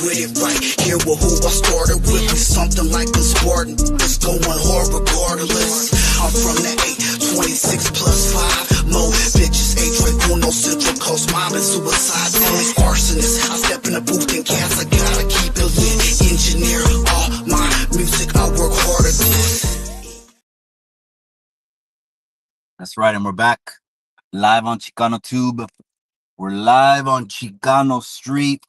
With it right here with who I started with, be something like a Spartan. It's going hard regardless. I'm from the 826 plus 5. Mo bitches, 8 Central Coast, mom and suicide. These arsonists. I step in the booth and gas. I gotta keep it lit. Engineer all my music. I work hard at this. That's right, and we're back live on Chicano Tube. We're live on Chicano Street.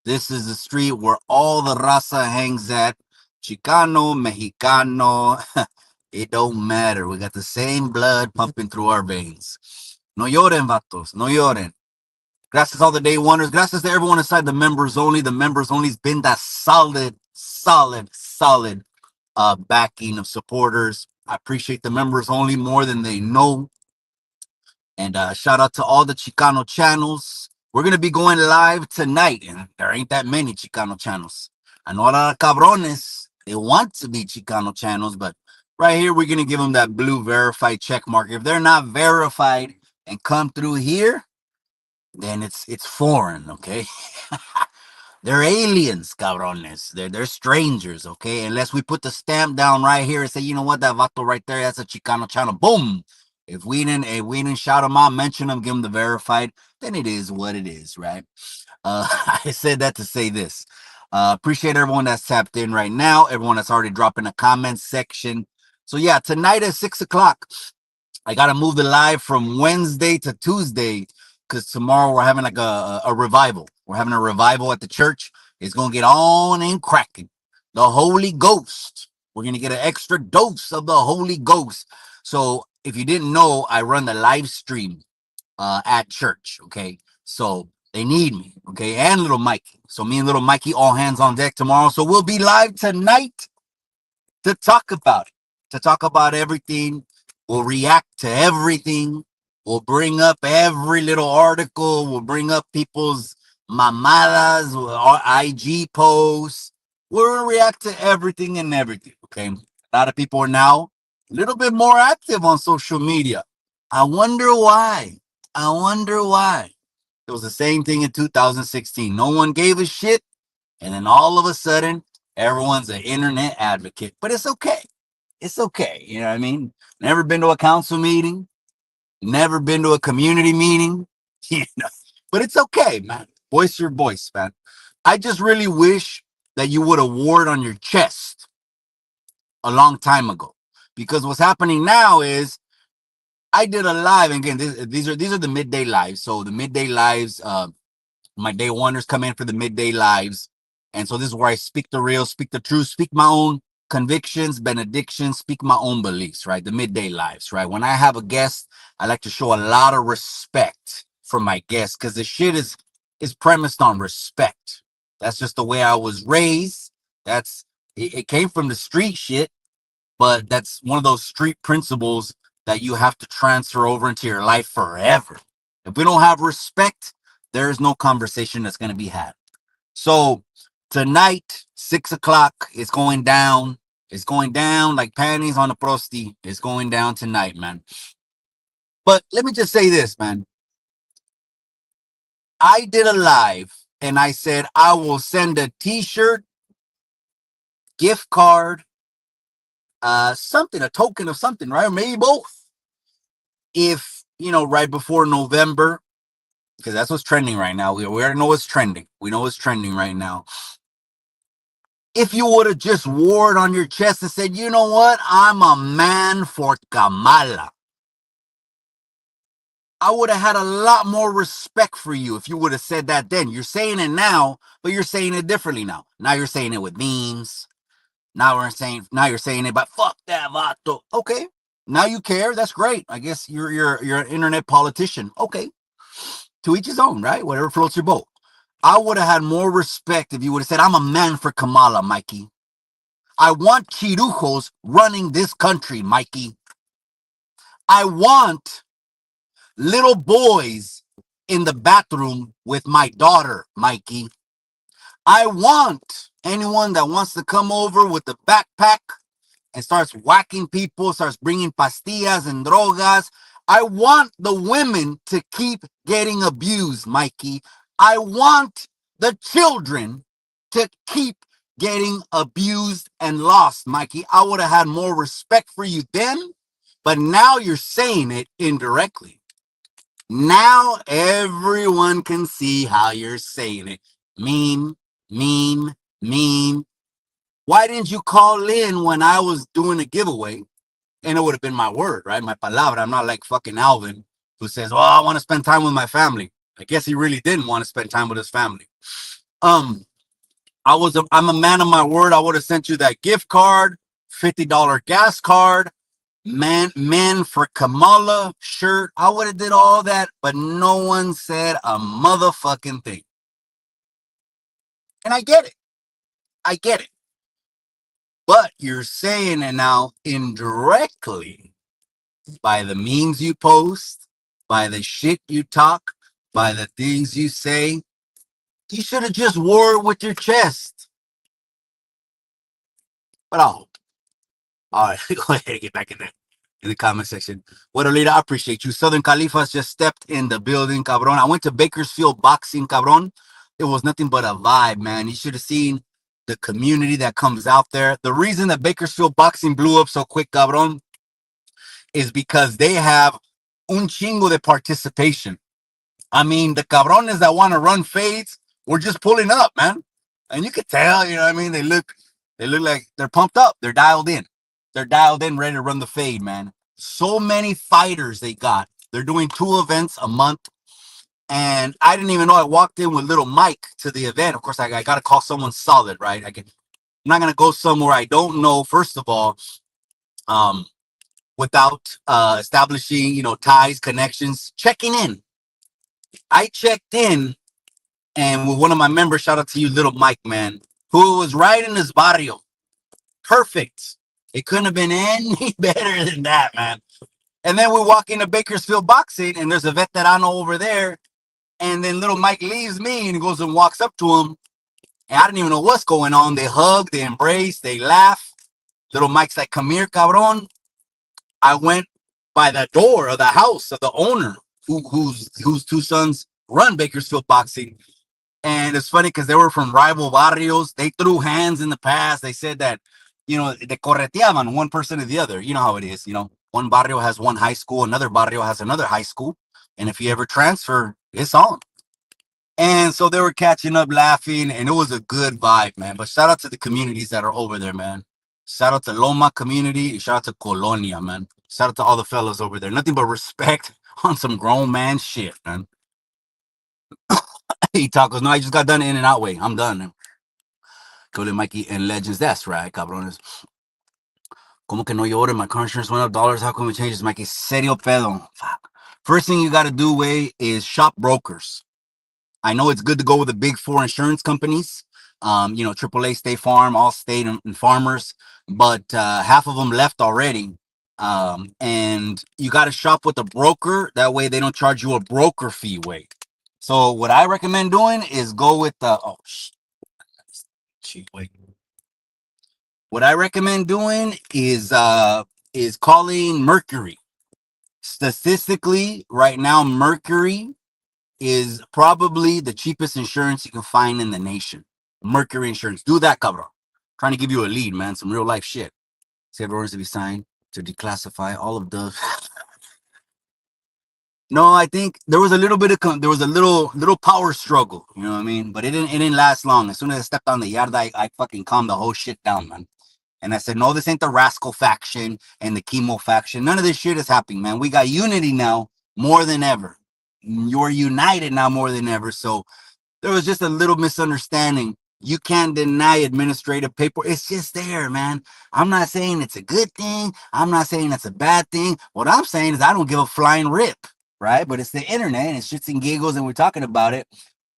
This is the street where all the raza hangs at. Chicano, Mexicano, it don't matter. We got the same blood pumping through our veins. No lloren, vatos, no lloren. Gracias to all the day wonders. Gracias to everyone inside the members only. The members only's been that solid backing of supporters. I appreciate the members only more than they know. And shout out to all the Chicano channels. We're going to be going live tonight, and there ain't that many Chicano channels. I know a lot of cabrones, they want to be Chicano channels, but right here, we're going to give them that blue verified check mark. If they're not verified and come through here, then it's foreign, okay? They're aliens, cabrones. They're strangers, okay? Unless we put the stamp down right here and say, you know what, that vato right there, that's a Chicano channel. Boom! If we didn't shout them out, mention them, give them the verified, then it is what it is, right? I said that to say this. Appreciate everyone that's tapped in right now, everyone that's already dropped in the comments section. So yeah, tonight at 6 o'clock, I got to move the live from Wednesday to Tuesday because tomorrow we're having like a revival. We're having a revival at the church. It's going to get on and cracking. The Holy Ghost. We're going to get an extra dose of the Holy Ghost. So if you didn't know, I run the live stream at church, okay? So they need me, okay? And little Mikey. So me and little Mikey, all hands on deck tomorrow. So we'll be live tonight to talk about it, to talk about everything. We'll react to everything. We'll bring up every little article. We'll bring up people's mamadas, or IG posts. We'll react to everything and everything, okay? A lot of people are now a little bit more active on social media. I wonder why. It was the same thing in 2016. No one gave a shit. And then all of a sudden, everyone's an internet advocate. But it's okay. It's okay. You know what I mean? Never been to a council meeting. Never been to a community meeting. You know, but it's okay, man. Voice your voice, man. I just really wish that you would have wore it on your chest a long time ago. Because what's happening now is I did a live, and again, these are the midday lives. So the midday lives, my day wonders come in for the midday lives. And so this is where I speak the real, speak the truth, speak my own convictions, benedictions, speak my own beliefs, right? The midday lives, right? When I have a guest, I like to show a lot of respect for my guests because the shit is premised on respect. That's just the way I was raised. It came from the street shit, but that's one of those street principles that you have to transfer over into your life forever. If we don't have respect, there is no conversation that's going to be had. So tonight, 6 o'clock, it's going down. It's going down like panties on a prosti. It's going down tonight, man. But let me just say this, man. I did a live and I said I will send a t-shirt, gift card, something, a token of something, right? Or maybe both. If, right before November, because that's what's trending right now. We already know what's trending. We know what's trending right now. If you would have just wore it on your chest and said, you know what? I'm a man for Kamala. I would have had a lot more respect for you if you would have said that then. You're saying it now, but you're saying it differently now. Now you're saying it with memes. Now you're saying it, but fuck that vato. Okay. Now you care. That's great. I guess you're an internet politician. Okay. To each his own, right? Whatever floats your boat. I would have had more respect if you would have said, I'm a man for Kamala, Mikey. I want chirujos running this country, Mikey. I want little boys in the bathroom with my daughter, Mikey. I want anyone that wants to come over with a backpack and starts whacking people, starts bringing pastillas and drogas. I want the women to keep getting abused, Mikey. I want the children to keep getting abused and lost, Mikey. I would have had more respect for you then, but now you're saying it indirectly. Now everyone can see how you're saying it. Mean, mean, mean. Why didn't you call in when I was doing a giveaway? And it would have been my word, right? My palabra. I'm not like fucking Alvin who says, "Oh, I want to spend time with my family." I guess he really didn't want to spend time with his family. Um, I'm a man of my word. I would have sent you that gift card, $50 gas card, man for Kamala shirt. I would have did all that, but no one said a motherfucking thing. And I get it. I get it. But you're saying it now indirectly by the memes you post, by the shit you talk, by the things you say. You should have just wore it with your chest. But all right, go ahead and get back in the comment section. What Olita, I appreciate you. Southern Califas just stepped in the building, cabron. I went to Bakersfield Boxing, cabron. It was nothing but a vibe, man. You should have seen the community that comes out there. The reason that Bakersfield Boxing blew up so quick, cabron, is because they have un chingo de participation. I mean, the cabrones that want to run fades were just pulling up, man. And you could tell, you know what I mean? They look like they're pumped up. They're dialed in. They're dialed in, ready to run the fade, man. So many fighters they got. They're doing 2 events a month. And I didn't even know. I walked in with little Mike to the event. Of course, I got to call someone solid, right? I'm not going to go somewhere I don't know, first of all, without establishing, ties, connections, checking in. I checked in, and with one of my members, shout out to you, little Mike, man, who was right in his barrio. Perfect. It couldn't have been any better than that, man. And then we walk into Bakersfield Boxing, and there's a veterano over there. And then little Mike leaves me and goes and walks up to him. And I didn't even know what's going on. They hug, they embrace, they laugh. Little Mike's like, "Come here, cabron." I went by the door of the house of the owner, whose 2 sons run Bakersfield Boxing. And it's funny because they were from rival barrios. They threw hands in the past. They said that, they correteaban one person to the other. You know how it is. One barrio has one high school, another barrio has another high school. And if you ever transfer, it's on. And so they were catching up, laughing, and it was a good vibe, man. But shout out to the communities that are over there, man. Shout out to Loma community. And shout out to Colonia, man. Shout out to all the fellas over there. Nothing but respect on some grown man shit, man. Hey, tacos. No, I just got done in and out way. I'm done. Cole Mikey and Legends. That's right, cabrones. Como que no llore? My car insurance went up dollars. How come it changes? Mikey, serio pedo. Fuck. First thing you got to do, way, is shop brokers. I know it's good to go with the big 4 insurance companies. AAA, State Farm, Allstate, and Farmers, but half of them left already. And you got to shop with a broker. That way they don't charge you a broker fee, way. So what I recommend doing is go with the what I recommend doing is calling Mercury. Statistically, right now, Mercury is probably the cheapest insurance you can find in the nation. Mercury Insurance. Do that, cabron. Trying to give you a lead, man. Some real life shit. Said orders to be signed to declassify all of the. No, I think there was a little bit of there was a little power struggle. You know what I mean? But it didn't last long. As soon as I stepped on the yarda, I fucking calmed the whole shit down, man. And I said, no, this ain't the Rascal faction and the Chemo faction. None of this shit is happening, man. We got unity now more than ever. You're united now more than ever. So there was just a little misunderstanding. You can't deny administrative paper. It's just there, man. I'm not saying it's a good thing. I'm not saying it's a bad thing. What I'm saying is I don't give a flying rip, right? But it's the internet and it's shits and giggles and we're talking about it.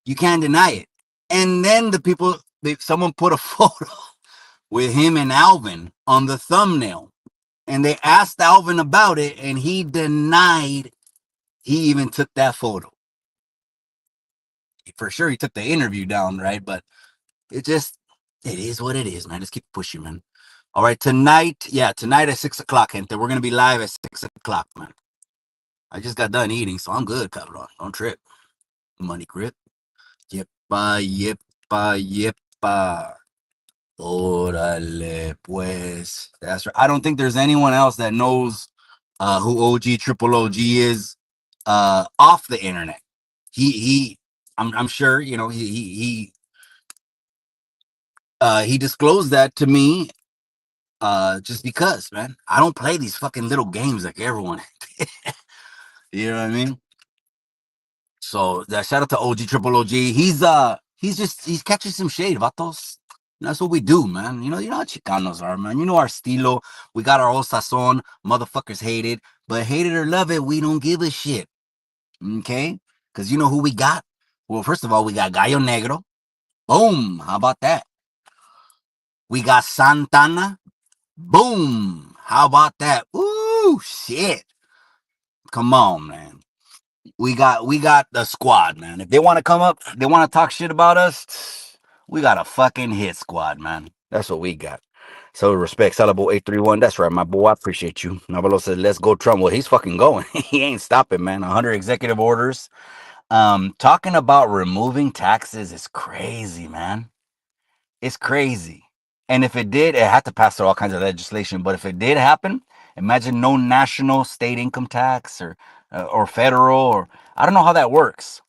You can't deny it. And then someone put a photo with him and Alvin on the thumbnail. And they asked Alvin about it and he denied he even took that photo. For sure he took the interview down, right? But it is what it is, man. Just keep pushing, man. All right, tonight at 6:00, gente. We're gonna be live at 6:00, man. I just got done eating, so I'm good, cabrón. Don't trip. Money grip. Yep. yepa, yepa. Órale, pues. That's right. I don't think there's anyone else that knows who OG Triple OG is off the internet. He I'm sure, you know, he disclosed that to me just because, man. I don't play these fucking little games like everyone. You know what I mean? So that shout out to OG Triple OG. He's catching some shade, vatos. That's what we do, man. You know how Chicanos are, man. You know our estilo. We got our old sazon. Motherfuckers hate it, but hate it or love it, we don't give a shit. Okay? Because you know who we got? Well, first of all, we got Gallo Negro. Boom. How about that? We got Santana. Boom. How about that? Ooh, shit. Come on, man. We got the squad, man. If they want to come up, they want to talk shit about us, we got a fucking hit squad, man. That's what we got. So respect, Salabo 831. That's right, my boy. I appreciate you. Navalo says, let's go Trump. Well, he's fucking going. He ain't stopping, man. 100 executive orders. Talking about removing taxes is crazy, man. It's crazy. And if it did, it had to pass through all kinds of legislation. But if it did happen, imagine no national state income tax or federal, or I don't know how that works,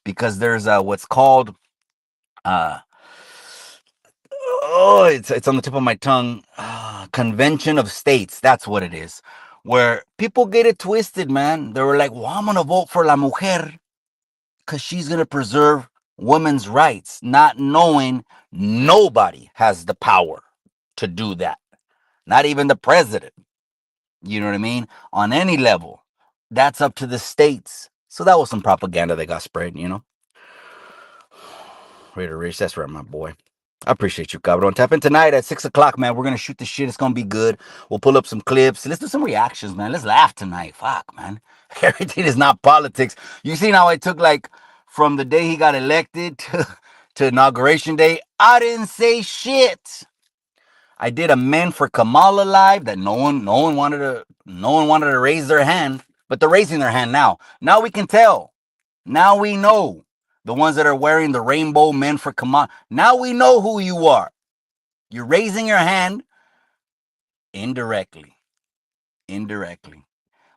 because there's what's called it's on the tip of my tongue, convention of states. That's what it is. Where people get it twisted, man. They were like, well, I'm gonna vote for la mujer because she's gonna preserve women's rights, not knowing nobody has the power to do that. Not even the president. You know what I mean? On any level. That's up to the states. So that was some propaganda that got spread, you know? Raider Rich, that's right, my boy. I appreciate you, cabron. Tap in tonight at 6 o'clock, man. We're going to shoot the shit. It's going to be good. We'll pull up some clips. Let's do some reactions, man. Let's laugh tonight. Fuck, man. Everything is not politics. You seen how I took, like, from the day he got elected to inauguration day? I didn't say shit. I did a Men for Kamala live that no one wanted to raise their hand, but they're raising their hand now. Now we can tell. Now we know. The ones that are wearing the rainbow Men for Kamala. Now we know who you are. You're raising your hand indirectly. Indirectly.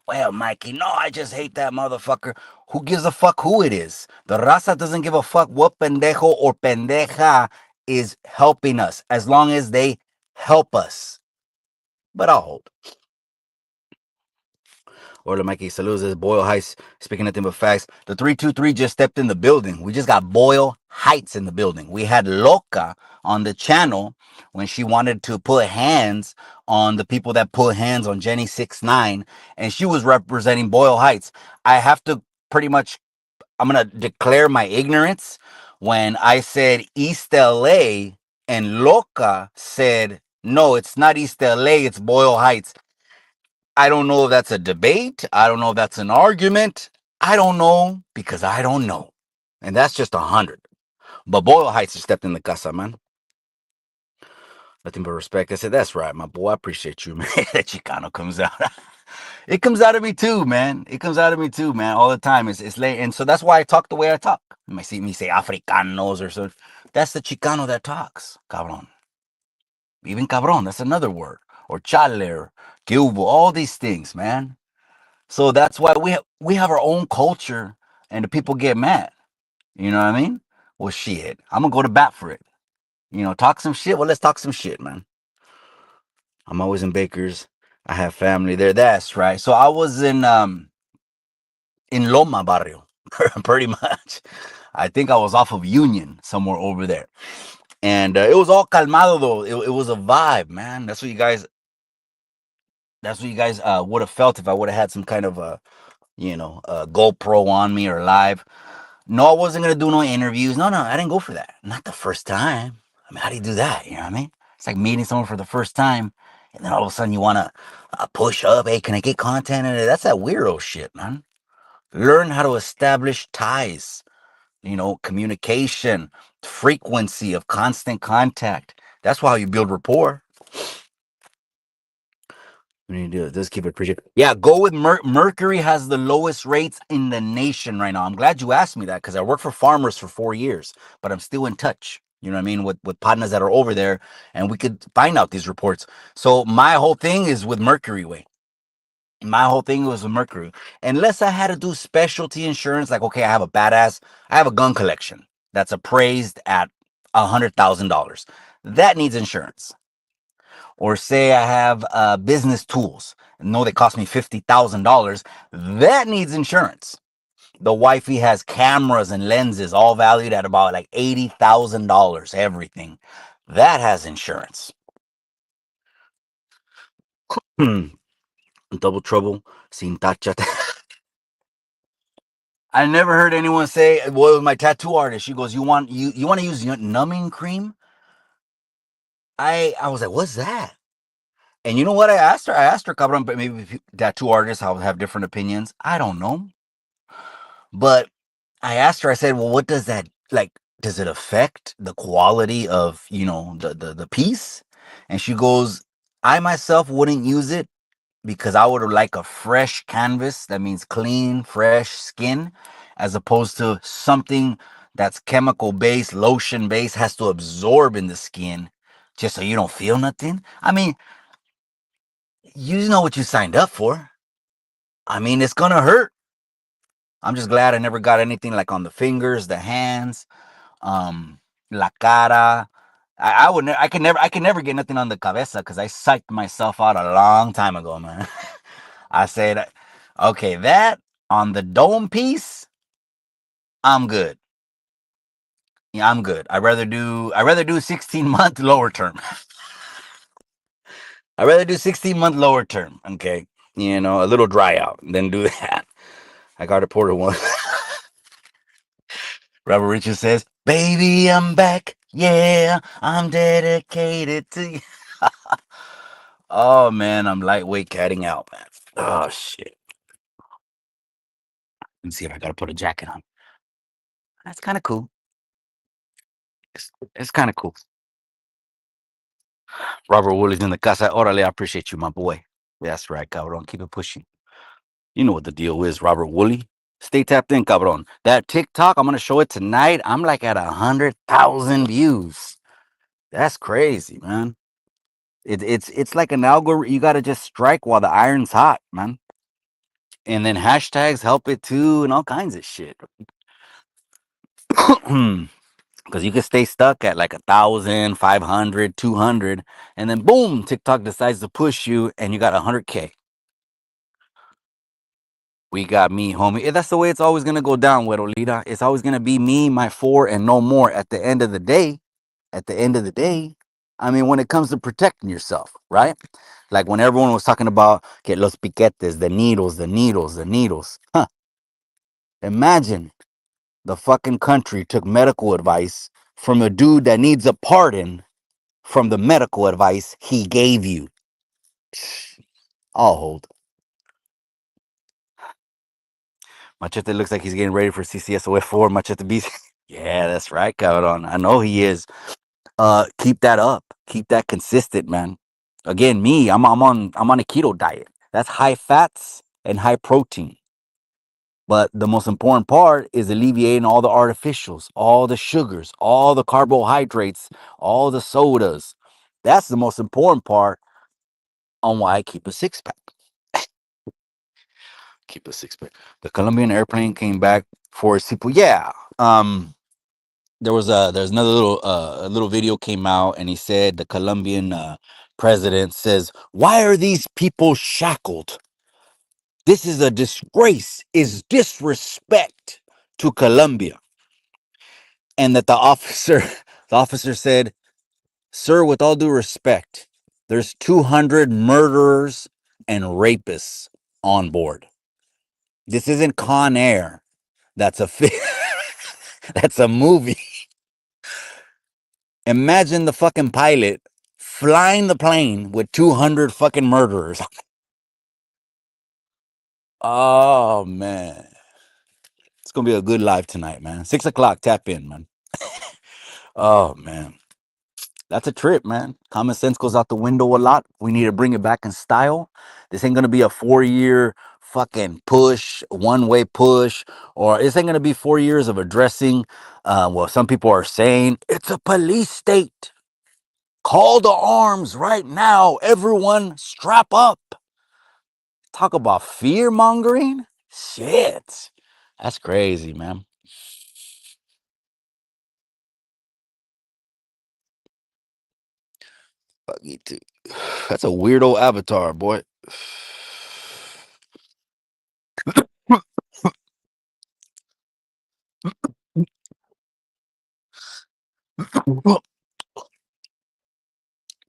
Well, Mikey, no, I just hate that motherfucker. Who gives a fuck who it is? The raza doesn't give a fuck what pendejo or pendeja is helping us, as long as they help us. But I'll hold. Orla Mikey Salud says Boyle Heights, speaking nothing but facts. The 323 just stepped in the building. We just got Boyle Heights in the building. We had Loca on the channel when she wanted to put hands on the people that put hands on Jenny 6ix9ine, and she was representing Boyle Heights. I have to pretty much, I'm going to declare my ignorance when I said East LA and Loca said, no, it's not East LA, it's Boyle Heights. I don't know if that's a debate. I don't know if that's an argument. I don't know, because I don't know. And that's just 100. But Boyle Heights has stepped in the casa, man. Nothing but respect. I said, that's right, my boy. I appreciate you, man. That Chicano comes out. It comes out of me too, man. It comes out of me too, man. All the time. It's late. And so that's why I talk the way I talk. You might see me say Africanos or so. That's the Chicano that talks. Cabron. Even cabron, that's another word. Or chale, or que hubo, all these things, man. So that's why we have our own culture, and the people get mad. You know what I mean? Well, shit, I'm gonna go to bat for it. You know, talk some shit. Well, let's talk some shit, man. I'm always in Bakers. I have family there. That's right. So I was in Loma Barrio, pretty much. I think I was off of Union, somewhere over there. And it was all calmado though. It was a vibe, man. That's what you guys would have felt if I would have had some kind of a GoPro on me or live. No, I wasn't gonna do no interviews. No, I didn't go for that. Not the first time. I mean, how do you do that? You know what I mean? It's like meeting someone for the first time, and then all of a sudden you want to push up. Hey, can I get content? And that's that weirdo shit, man. Learn how to establish ties. Communication, frequency of constant contact. That's how you build rapport. We need to do it. Just keep it appreciated. Yeah, go with Mercury has the lowest rates in the nation right now. I'm glad you asked me that because I worked for farmers for 4 years, but I'm still in touch. You know what I mean with partners that are over there, and we could find out these reports. So my whole thing is with Mercury way. My whole thing was with Mercury. Unless I had to do specialty insurance, like okay, I have a gun collection that's appraised at $100,000. That needs insurance. Or say I have business tools. No, they cost me $50,000. That needs insurance. The wifey has cameras and lenses, all valued at about like $80,000. Everything that has insurance. Double trouble. Sin tacha. I never heard anyone say, "Well, my tattoo artist." She goes, "You want to use numbing cream?" I was like, "What's that?" And you know what? I asked her, cabrón, but maybe tattoo artists have different opinions. I don't know. But I asked her, I said, well, what does that like? Does it affect the quality of, the piece? And she goes, I myself wouldn't use it because I would like a fresh canvas. That means clean, fresh skin, as opposed to something that's chemical based, lotion based, has to absorb in the skin just so you don't feel nothing. I mean, you know what you signed up for. I mean, it's gonna hurt. I'm just glad I never got anything like on the fingers, the hands, la cara. I can never get nothing on the cabeza because I psyched myself out a long time ago, man. I said, okay, that on the dome piece, I'm good. Yeah, I'm good. I rather do 16-month lower term. I rather do 16-month lower term. Okay, a little dry out than do that. I got a porter one. Robert Richards says, "Baby, I'm back. Yeah, I'm dedicated to you." Oh man, I'm lightweight catting out, man. Oh shit. Let me see if I gotta put a jacket on. That's kind of cool. It's kind of cool. Robert Woolley's in the casa. Orale, I appreciate you, my boy. That's right, cabron. Keep it pushing. You know what the deal is, Robert Woolley. Stay tapped in, cabron. That TikTok, I'm gonna show it tonight. I'm like at 100,000 views. That's crazy, man. It's like an algorithm. You gotta just strike while the iron's hot, man. And then hashtags help it too, and all kinds of shit. Because you can stay stuck at like 1,000, 500, 200, and then boom, TikTok decides to push you, and you got 100K. We got me, homie. That's the way it's always gonna go down, Güerolita. It's always gonna be me, my four, and no more. At the end of the day, I mean, when it comes to protecting yourself, right? Like when everyone was talking about que los piquetes, the needles, the needles, the needles. Huh. Imagine the fucking country took medical advice from a dude that needs a pardon from the medical advice he gave you. I'll hold. Machete looks like he's getting ready for CCSOF 4. Machete BC. Yeah, that's right, Cabron. I know he is. Keep that up. Keep that consistent, man. Again, me, I'm on a keto diet. That's high fats and high protein. But the most important part is alleviating all the artificials, all the sugars, all the carbohydrates, all the sodas. That's the most important part on why I keep a six pack. Keep a six pack. The Colombian airplane came back for its people. Yeah. There's another little a little video came out, and he said the Colombian president says, "Why are these people shackled? This is a disgrace. Is disrespect to Colombia." And that the officer said, "Sir, with all due respect, there's 200 murderers and rapists on board. This isn't Con Air. That's a that's a movie. Imagine the fucking pilot flying the plane with 200 fucking murderers." Oh man, it's gonna be a good live tonight, man. 6 o'clock, tap in, man. Oh man, That's a trip, man. Common sense goes out the window a lot. We need to bring it back in style. This ain't gonna be a 4 year fucking push, one way push, or this ain't gonna be 4 years of addressing. Well, some people are saying it's a police state. Call to arms right now. Everyone, strap up. Talk about fear mongering. Shit, that's crazy, man. Fuck you too. That's a weirdo avatar, boy.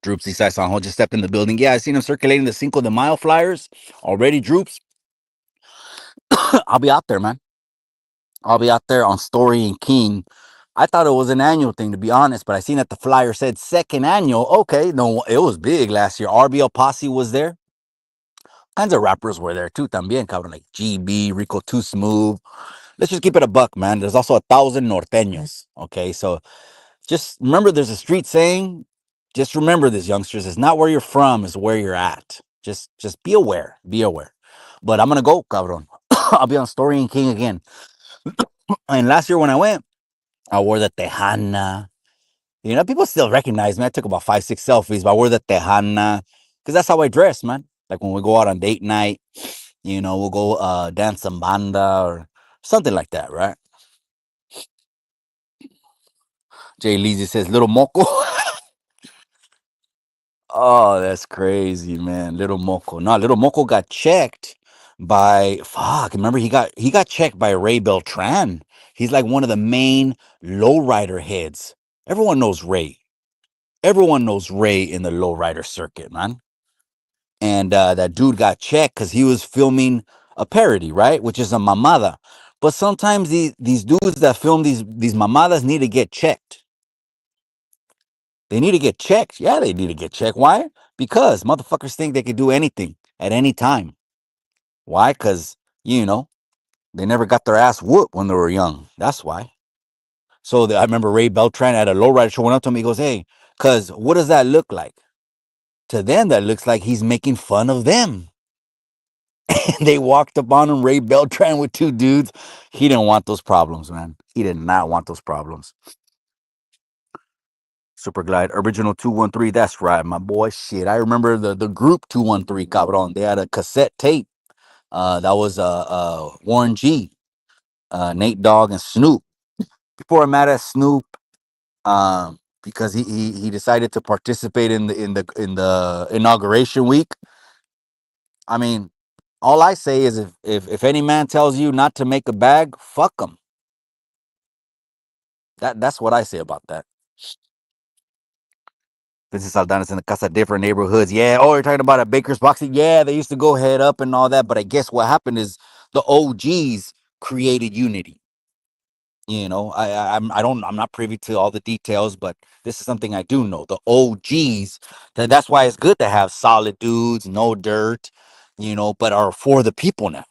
Droops Eastside Sanjo just stepped in the building. Yeah, I seen him circulating the Cinco de Mayo flyers already. Droops, I'll be out there, man. I'll be out there on Story and King. I thought it was an annual thing, to be honest, but I seen that the flyer said second annual. Okay, no, it was big last year. RBL Posse was there. Kinds of rappers were there too, también, cabrón. Like GB, Rico Too Smooth. Let's just keep it a buck, man. There's also 1,000 norteños. Okay, so just remember there's a street saying, just remember this, youngsters. It's not where you're from, it's where you're at. Just be aware. Be aware. But I'm gonna go, cabron. I'll be on Story and King again. And last year when I went, I wore the Tejana. You know, people still recognize me. I took about 5, 6 selfies, but I wore the Tejana. Because that's how I dress, man. Like when we go out on date night, we'll go dance some banda or something like that, right? Jay Leezy says, Little Moco. Oh, that's crazy, man. Little Moco. No, Little Moco got checked by Remember, he got checked by Ray Beltran. He's like one of the main lowrider heads. Everyone knows Ray. Everyone knows Ray in the lowrider circuit, man. And that dude got checked because he was filming a parody, right? Which is a mamada. But sometimes these dudes that film these mamadas need to get checked. They need to get checked. Yeah, they need to get checked. Why? Because motherfuckers think they can do anything at any time. Why? Because, they never got their ass whooped when they were young. That's why. So I remember Ray Beltran at a lowrider show went up to me. He goes, hey, because what does that look like? To them, that looks like he's making fun of them. And they walked up on him, Ray Beltran with two dudes. He didn't want those problems, man. He did not want those problems. Super Glide, original 213. That's right, my boy. Shit, I remember the group 213, cabron. They had a cassette tape. That was Warren G, Nate Dogg, and Snoop. People are mad at Snoop because he decided to participate in the inauguration week. I mean, all I say is if any man tells you not to make a bag, fuck him. That's what I say about that. Vincent Saldana's in the Casa, different neighborhoods. Yeah. Oh, you're talking about a Baker's boxing? Yeah, they used to go head up and all that. But I guess what happened is the OGs created unity. I'm not privy to all the details, but this is something I do know. The OGs, that's why it's good to have solid dudes, no dirt, but are for the people now.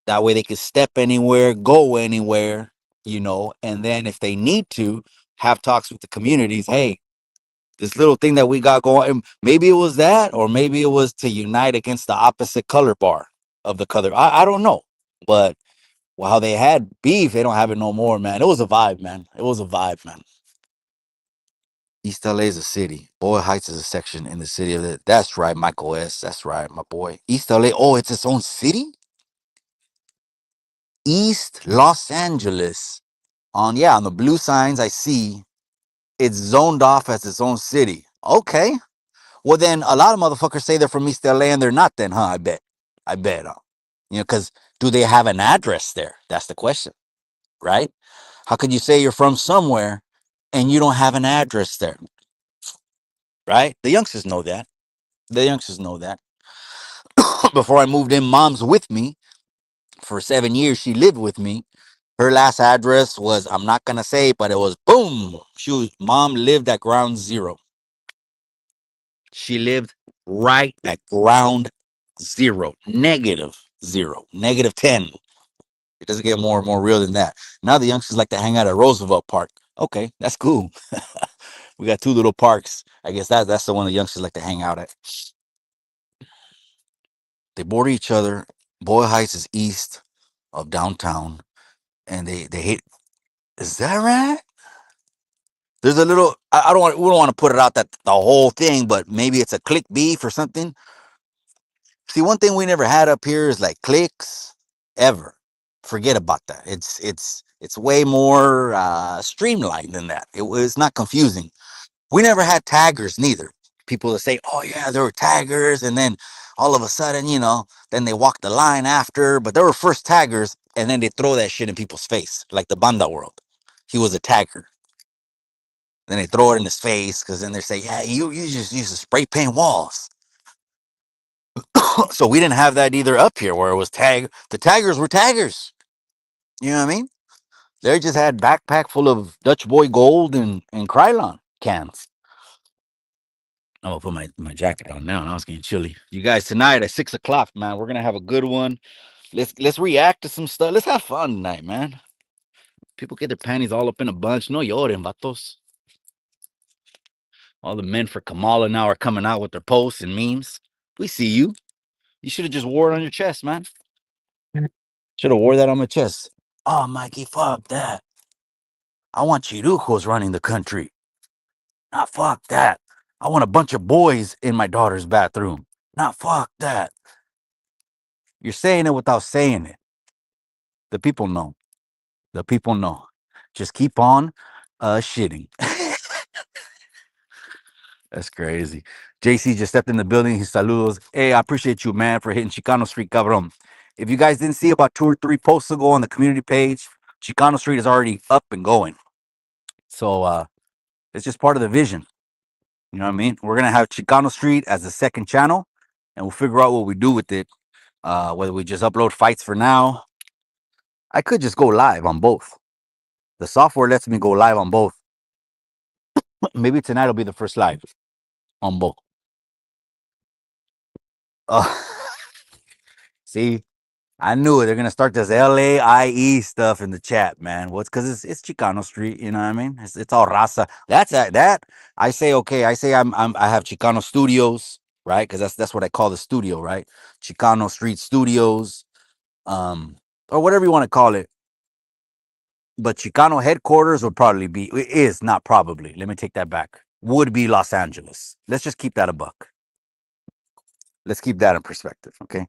That way they can step anywhere, go anywhere, and then if they need to have talks with the communities, hey, this little thing that we got going, maybe it was that, or maybe it was to unite against the opposite color bar of the color. I don't know. But while they had beef, they don't have it no more, man. It was a vibe, man. It was a vibe, man. East LA is a city. Boyle Heights is a section in the city of it. That's right, Michael S. That's right, my boy. East LA. Oh, it's its own city? East Los Angeles. On the blue signs I see it's zoned off as its own city. Okay. Well, then a lot of motherfuckers say they're from East LA and they're not then, huh? I bet. I bet. Because do they have an address there? That's the question, right? How could you say you're from somewhere and you don't have an address there, right? The youngsters know that. The youngsters know that. Before I moved in, mom's with me for 7 years. She lived with me. Her last address was, I'm not going to say, but it was boom. Mom lived at ground zero. She lived right at ground zero, -0, -10. It doesn't get more and more real than that. Now the youngsters like to hang out at Roosevelt Park. Okay, that's cool. We got two little parks. I guess that's the one the youngsters like to hang out at. They border each other. Boyle Heights is east of downtown, and they hate. Is that right? There's a little. I don't want. We don't want to put it out that the whole thing, but maybe it's a click beef or something. See, one thing we never had up here is like clicks ever. Forget about that. It's way more streamlined than that. It's not confusing. We never had taggers neither. People that say, "Oh yeah, there were taggers," and then all of a sudden, then they walk the line after. But there were first taggers, and then they throw that shit in people's face, like the Banda world. He was a tagger. Then they throw it in his face because then they say, "Yeah, you just used to spray paint walls." So we didn't have that either up here, where it was tag. The taggers were taggers. You know what I mean? They just had backpack full of Dutch Boy Gold and Krylon cans. I'm gonna put my jacket on now. Now it's getting chilly. You guys, tonight at 6 o'clock, man, we're gonna have a good one. Let's react to some stuff. Let's have fun tonight, man. People get their panties all up in a bunch. No Lloren Vatos. All the men for Kamala now are coming out with their posts and memes. We see you. You should have just wore it on your chest, man. Should have wore that on my chest. Oh, Mikey, fuck that. I want Chirucos running the country. Nah, fuck that. I want a bunch of boys in my daughter's bathroom. Nah, fuck that. You're saying it without saying it. The people know. The people know. Just keep on shitting. That's crazy. JC just stepped in the building. He saludos. Hey, I appreciate you, man, for hitting Chicano Street, cabron. If you guys didn't see about 2 or 3 posts ago on the community page, Chicano Street is already up and going. So it's just part of the vision. You know what I mean? We're gonna have Chicano Street as the second channel, and we'll figure out what we do with it. Whether we just upload fights for now. I could just go live on both. The software lets me go live on both. Maybe tonight will be the first live on both. Uh, see, I knew it. They're gonna start this LAIE stuff in the chat, man. What's because it's Chicano Street, you know what I mean? It's all raza. That. I say okay. I say I have Chicano Studios, right? Because that's what I call the studio, right? Chicano Street Studios, or whatever you want to call it. But Chicano headquarters would probably be is not probably. Let me take that back. Would be Los Angeles. Let's just keep that a buck. Let's keep that in perspective, okay?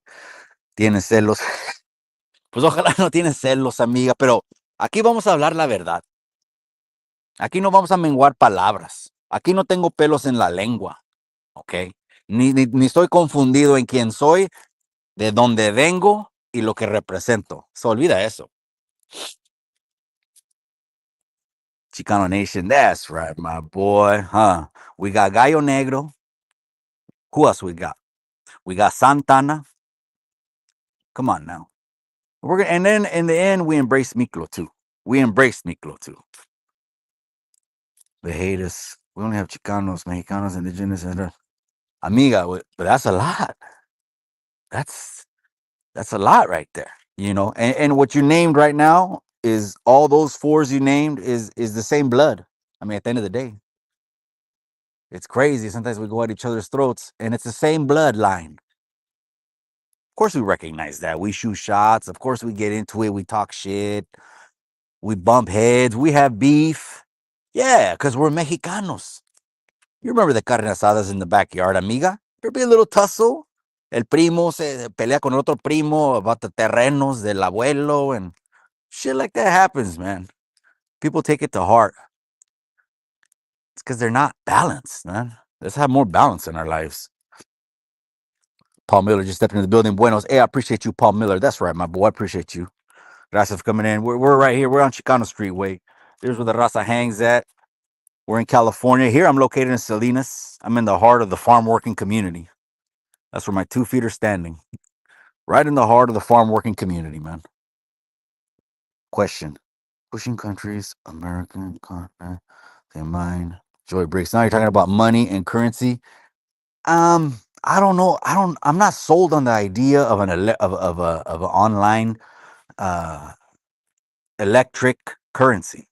Tienes celos. Pues ojalá no tienes celos, amiga, pero aquí vamos a hablar la verdad. Aquí no vamos a menguar palabras. Aquí no tengo pelos en la lengua, ¿ok? Ni estoy confundido en quién soy, de dónde vengo y lo que represento. Se olvida eso. Chicano Nation, that's right, my boy, huh? We got Gallo Negro. Who else we got? We got Santana. Come on now. And then in the end, we embrace Miklo too. We embraced Miklo too. They hate us. We only have Chicanos, Mexicanos, Indigenous, and amiga. But that's a lot. That's a lot right there. And what you named right now is all those fours you named is the same blood. I mean, at the end of the day, it's crazy. Sometimes we go at each other's throats, and it's the same bloodline. Of course, we recognize that. We shoot shots. Of course, we get into it. We talk shit. We bump heads. We have beef. Yeah, because we're Mexicanos. You remember the carne asadas in the backyard, amiga? There'd be a little tussle. El primo se pelea con otro primo about the terrenos del abuelo and shit like that happens, man. People take it to heart. It's because they're not balanced, man. Let's have more balance in our lives. Paul Miller just stepped into the building. Buenos. Hey, I appreciate you, Paul Miller. That's right, my boy. I appreciate you. Gracias for coming in. We're right here. We're on Chicano Street Way. There's where the raza hangs at. We're in California. Here I'm located in Salinas. I'm in the heart of the farm working community. That's where my 2 feet are standing. Right in the heart of the farm working community, man. Question. Pushing countries, American continent, they mine. Joy Briggs. Now you're talking about money and currency. I don't know. I'm not sold on the idea of an online electric currency.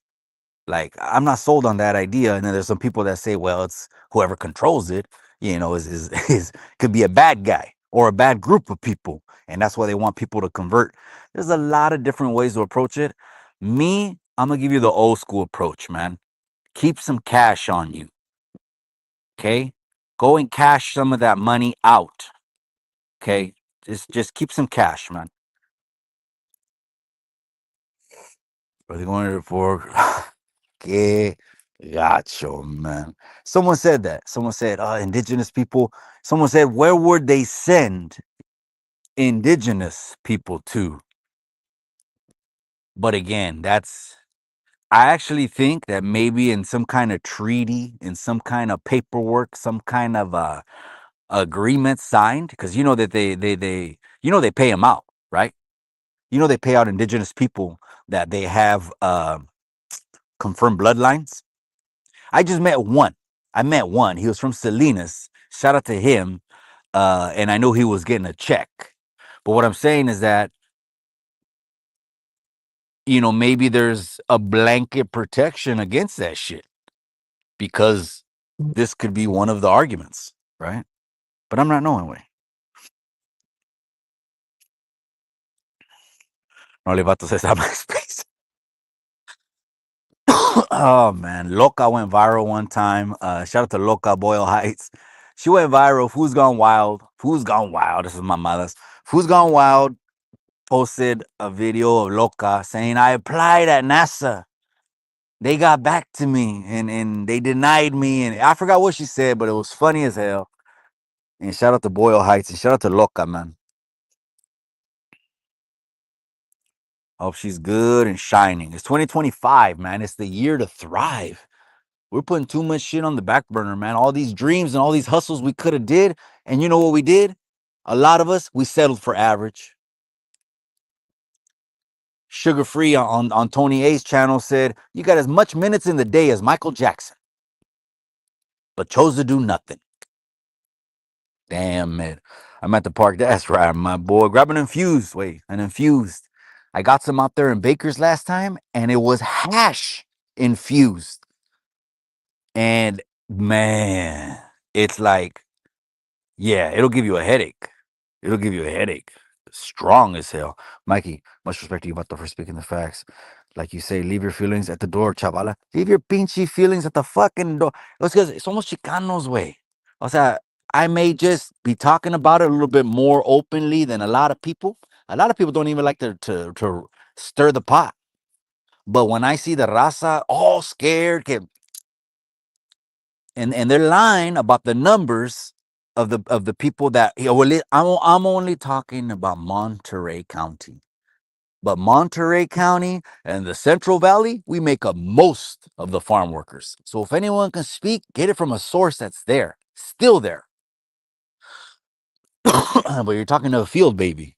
Like, I'm not sold on that idea. And then there's some people that say, well, it's whoever controls it, is could be a bad guy or a bad group of people. And that's why they want people to convert. There's a lot of different ways to approach it. Me, I'm gonna give you the old school approach, man. Keep some cash on you. Okay? Go and cash some of that money out. Okay? Just keep some cash, man. Are they going to report? Que gacho, man. Someone said that. Someone said, indigenous people. Someone said, where would they send indigenous people to? But again, I actually think that maybe in some kind of treaty, in some kind of paperwork, some kind of agreement signed, because you know that they pay them out, right? They pay out indigenous people that they have confirmed bloodlines. I just met one. I met one. He was from Salinas. Shout out to him. And I know he was getting a check. But what I'm saying is that, maybe there's a blanket protection against that shit because this could be one of the arguments, right? But I'm not knowing way. Lloren Vatos says I'm MySpace. Oh man, Loca went viral one time. Shout out to Loca Boyle Heights. She went viral. Who's Gone Wild? Who's Gone Wild? This is my mother's. Who's Gone Wild posted a video of Loca saying, I applied at NASA. They got back to me and they denied me. And I forgot what she said, but it was funny as hell. And shout out to Boyle Heights and shout out to Loca, man. Hope she's good and shining. It's 2025, man. It's the year to thrive. We're putting too much shit on the back burner, man. All these dreams and all these hustles we could have did. And you know what we did? A lot of us, we settled for average. Sugar Free on Tony A's channel said, you got as much minutes in the day as Michael Jackson, but chose to do nothing. Damn, man. I'm at the park. That's right, my boy. Grab an infused. Wait, an infused. I got some out there in Baker's last time, and it was hash infused. And man, it's like, yeah, it'll give you a headache. It'll give you a headache. Strong as hell. Mikey, much respect to you, Vato, for speaking the facts. Like you say, leave your feelings at the door, chavala. Leave your pinchy feelings at the fucking door. It's because somos Chicanos, way. O sea, I may just be talking about it a little bit more openly than a lot of people. A lot of people don't even like to stir the pot. But when I see the raza all scared, and they're lying about the numbers of the people that I'm only talking about Monterey County. But Monterey County and the Central Valley, we make up most of the farm workers. So if anyone can speak, get it from a source that's there, still there. But you're talking to a field baby,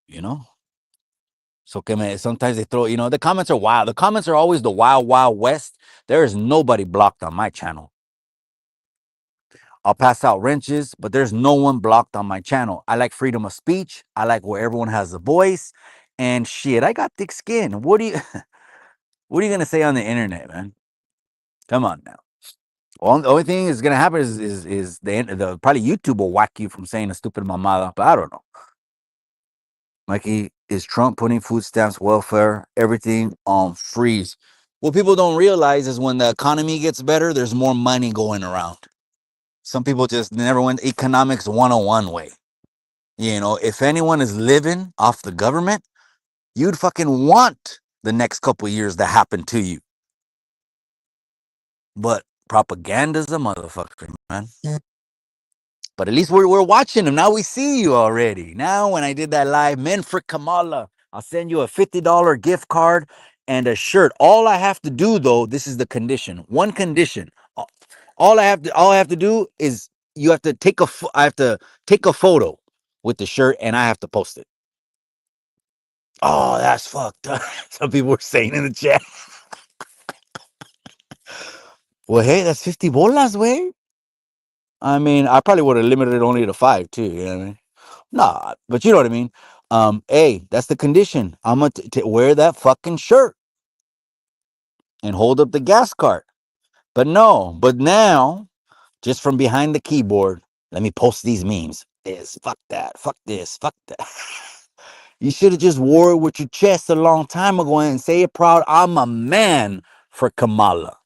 you know? So sometimes they throw, the comments are wild. The comments are always the wild, wild west. There is nobody blocked on my channel. I'll pass out wrenches, but there's no one blocked on my channel. I like freedom of speech. I like where everyone has a voice. And shit, I got thick skin. What are you gonna say on the internet, man? Come on now. Well, the only thing is gonna happen is the probably YouTube will whack you from saying a stupid mamada, but I don't know. Mikey, is Trump putting food stamps, welfare, everything on freeze? What people don't realize is when the economy gets better, there's more money going around. Some people just never went economics 101 way. If anyone is living off the government, you'd fucking want the next couple years to happen to you. But propaganda's a motherfucker, man. But at least we're watching them. Now we see you already. Now when I did that live, Men for Kamala, I'll send you a $50 gift card and a shirt. All I have to do though, this is the condition. One condition. All I have to do is you have to take I have to take a photo with the shirt and I have to post it. Oh, that's fucked up. Some people were saying in the chat. Well, hey, that's 50 bolas, way. I mean, I probably would have limited it only to 5 too. You know what I mean? Nah, but you know what I mean. Hey, that's the condition. I'm gonna wear that fucking shirt. and hold up the gas cart. But no, but now, just from behind the keyboard, let me post these memes. Is fuck that, fuck this, fuck that. You should have just wore it with your chest a long time ago and say it proud. I'm a man for Kamala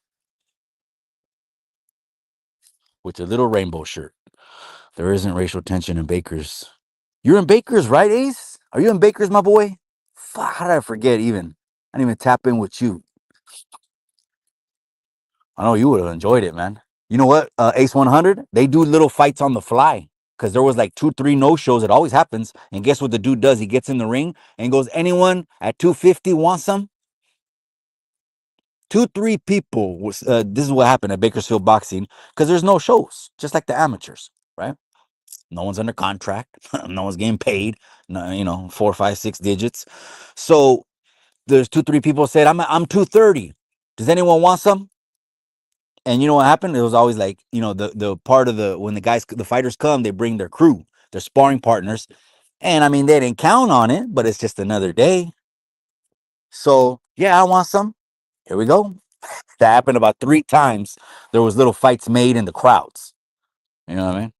with a little rainbow shirt. There isn't racial tension in Baker's. You're in Baker's, right, Ace? Are you in Baker's, my boy? Fuck, how did I forget even? I didn't even tap in with you. I know you would have enjoyed it, man. You know what? Ace 100, they do little fights on the fly because there was like 2, 3 no shows. It always happens. And guess what the dude does? He gets in the ring and goes, anyone at 250 want some? 2, 3 people. This is what happened at Bakersfield Boxing because there's no shows, just like the amateurs, right? No one's under contract. No one's getting paid. No, 4, 5, 6 digits. So there's 2, 3 people said, I'm 230. Does anyone want some? And you know what happened? It was always like, the part of when the fighters come, they bring their crew, their sparring partners. And I mean, they didn't count on it, but it's just another day. So yeah, I want some. Here we go. That happened about 3 times. There was little fights made in the crowds. You know what I mean?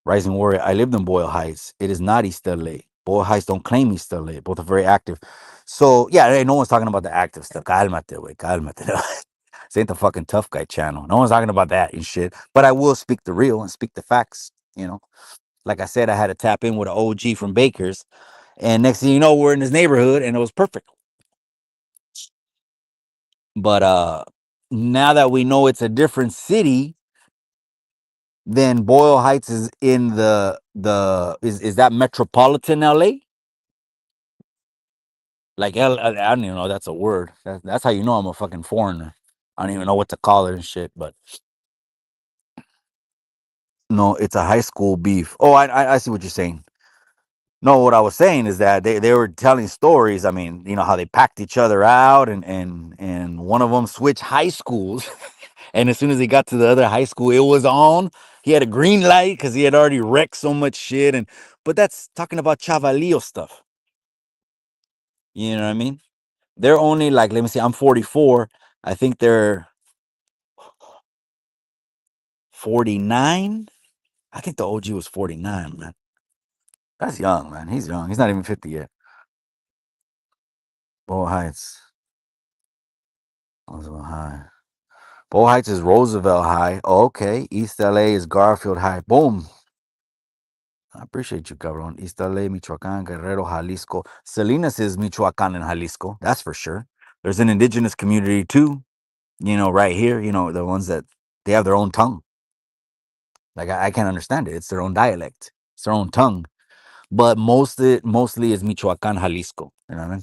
Rising Warrior, I lived in Boyle Heights. It is not East LA. Boyle Heights don't claim East LA. Both are very active. So yeah, hey, no one's talking about the active stuff. Cálmate, güey. Cálmate. This ain't the fucking tough guy channel. No one's talking about that and shit. But I will speak the real and speak the facts. Like I said, I had to tap in with an OG from Baker's. And next thing you know, we're in this neighborhood and it was perfect. But now that we know it's a different city, then Boyle Heights is in is that metropolitan LA? Like I don't even know that's a word. That's how you know I'm a fucking foreigner. I don't even know what to call it and shit. But no, it's a high school beef. Oh, I see what you're saying. No, what I was saying is that they were telling stories. I mean, you know how they packed each other out, and one of them switched high schools, and as soon as he got to the other high school, it was on. He had a green light because he had already wrecked so much shit. But that's talking about Chavalillo stuff. You know what I mean? They're only like, let me see, I'm 44. I think they're 49. I think the OG was 49, man. That's young, man. He's young. He's not even 50 yet. Boyle Heights. Roosevelt High. Boyle Heights is Roosevelt High. Oh, okay. East LA is Garfield High. Boom. I appreciate you, cabrón. East LA, Michoacán, Guerrero, Jalisco. Salinas is Michoacán and Jalisco. That's for sure. There's an indigenous community too, right here, the ones that they have their own tongue. Like I can't understand it. It's their own dialect. It's their own tongue. But mostly is Michoacán, Jalisco. You know what I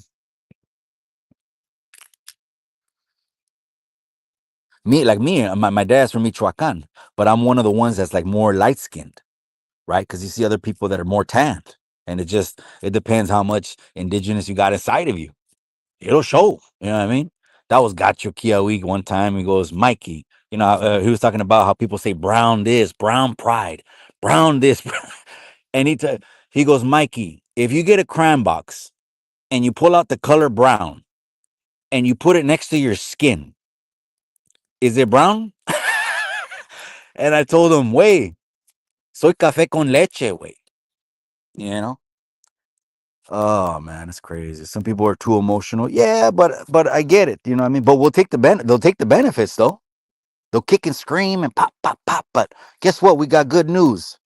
mean? My dad's from Michoacán, but I'm one of the ones that's like more light skinned, right? Because you see other people that are more tanned, and it depends how much indigenous you got inside of you. It'll show. You know what I mean? That was Gacho Kiawi one time. He goes, Mikey. He was talking about how people say brown this, brown pride, brown this, and he goes, Mikey, if you get a crime box and you pull out the color brown and you put it next to your skin, is it brown? And I told him, "Way, soy café con leche, way." You know? Oh man, it's crazy. Some people are too emotional. Yeah, but I get it. You know what I mean? But they'll take the benefits though. They'll kick and scream and pop, pop, pop. But guess what? We got good news.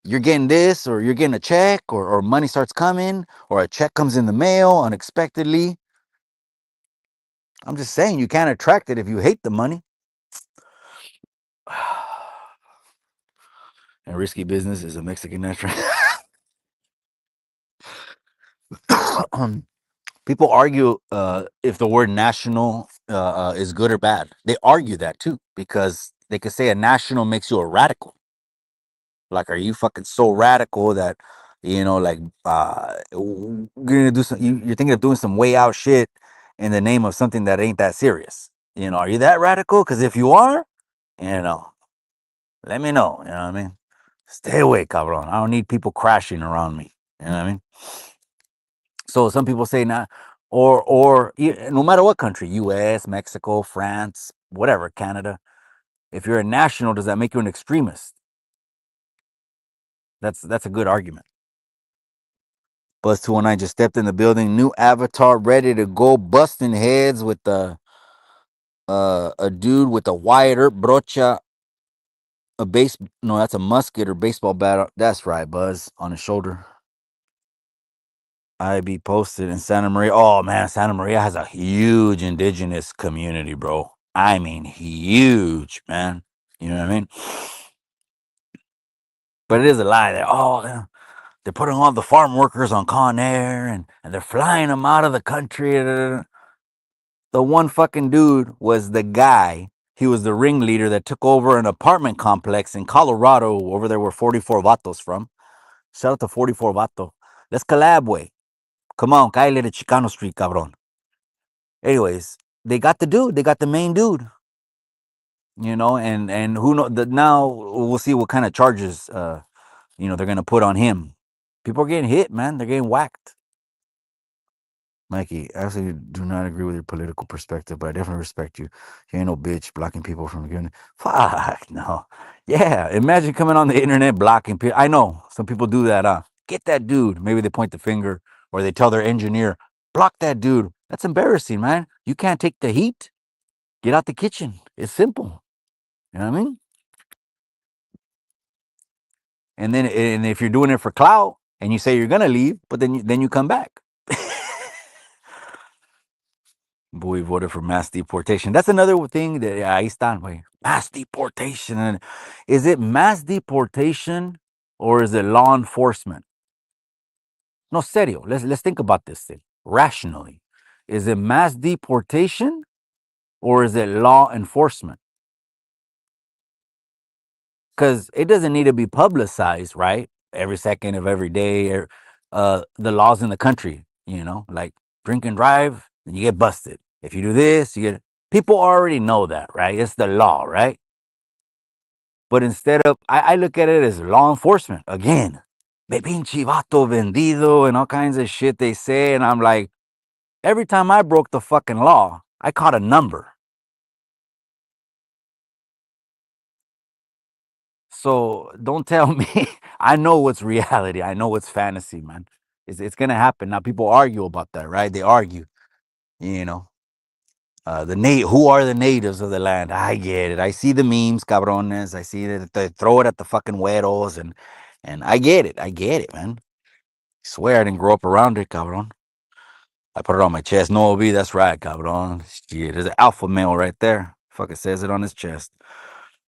You're getting this, or you're getting a check, or money starts coming, or a check comes in the mail unexpectedly. I'm just saying you can't attract it if you hate the money. And risky business is a Mexican restaurant. People argue if the word national is good or bad. They argue that too because they could say a national makes you a radical. Like, are you fucking so radical that like you're gonna do some? You're thinking of doing some way out shit in the name of something that ain't that serious. Are you that radical? Because if you are, you know, let me know. You know what I mean? Stay away, cabron. I don't need people crashing around me. You know what I mean? So some people say, nah, no matter what country, U.S., Mexico, France, whatever, Canada. If you're a national, does that make you an extremist? That's a good argument. Buzz 219 just stepped in the building. New avatar ready to go, busting heads with a dude with a wire brocha, a base. No, that's a musket or baseball bat. That's right, Buzz, on his shoulder. I be posted in Santa Maria. Oh man, Santa Maria has a huge indigenous community, bro. I mean, huge, man. You know what I mean? But it is a lie that they're putting all the farm workers on Con Air and they're flying them out of the country. The one fucking dude was the guy. He was the ringleader that took over an apartment complex in Colorado, over there where 44 Vatos from. Shout out to 44 Vato. Let's collab, way. Come on, Kyle to Chicano Street, cabron. Anyways, they got the dude. They got the main dude. And who know that now we'll see what kind of charges they're gonna put on him. People are getting hit, man. They're getting whacked. Mikey, I actually do not agree with your political perspective, but I definitely respect you. You ain't no bitch blocking people from giving. Fuck no. Yeah, imagine coming on the internet blocking people. I know some people do that. Get that dude. Maybe they point the finger or they tell their engineer, block that dude. That's embarrassing, man. You can't take the heat. Get out the kitchen. It's simple. You know what I mean? And if you're doing it for clout and you say you're gonna leave, but then you come back. But we voted for mass deportation. That's another thing that ahí están, güey. Mass deportation. And is it mass deportation or is it law enforcement? No, serio. Let's think about this thing rationally. Is it mass deportation or is it law enforcement? Because it doesn't need to be publicized, right? Every second of every day, the laws in the country, like drink and drive, and you get busted. If you do this, you get. People already know that, right? It's the law, right? But instead of, I look at it as law enforcement again. Me pinche vato vendido and all kinds of shit they say, and I'm like, every time I broke the fucking law, I caught a number. So don't tell me. I know what's reality. I know what's fantasy, man. It's gonna happen. Now people argue about that, right? They argue, you know. Who are the natives of the land? I get it. I see the memes, cabrones. I see that they throw it at the fucking güeros and I get it. I get it, man. Swear I didn't grow up around it, cabron. I put it on my chest. No OB, that's right, cabron. Shit, there's an alpha male right there. Fuck, it says it on his chest.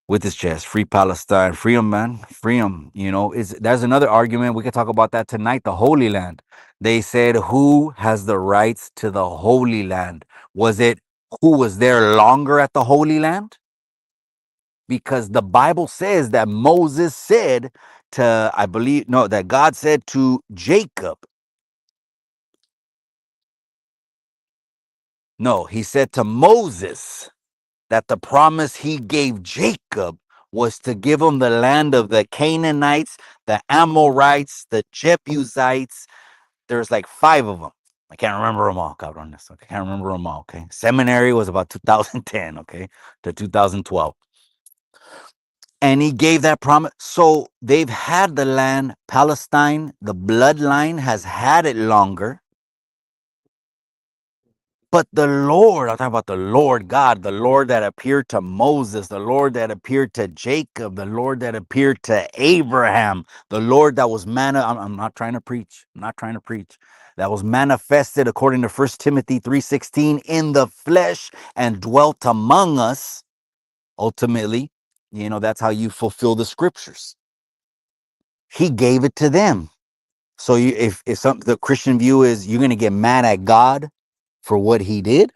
With his chest. Free Palestine. Free them, man. Free them. There's another argument. We could talk about that tonight. The Holy Land. They said, who has the rights to the Holy Land? Was it who was there longer at the Holy Land? Because the Bible says that Moses said to, I believe, no, that God said to Jacob. No, he said to Moses that the promise he gave Jacob was to give him the land of the Canaanites, the Amorites, the Jebusites. There's like 5 of them. I can't remember them all, cabrones. I can't remember them all, okay? Seminary was about 2010, okay, to 2012. And he gave that promise. So they've had the land, Palestine, the bloodline has had it longer. But the Lord, I'm talking about the Lord God, the Lord that appeared to Moses, the Lord that appeared to Jacob, the Lord that appeared to Abraham, the Lord that was I'm not trying to preach. I'm not trying to preach. That was manifested according to 1 Timothy 3:16 in the flesh and dwelt among us. Ultimately, that's how you fulfill the scriptures. He gave it to them. So if the Christian view is you're going to get mad at God for what he did,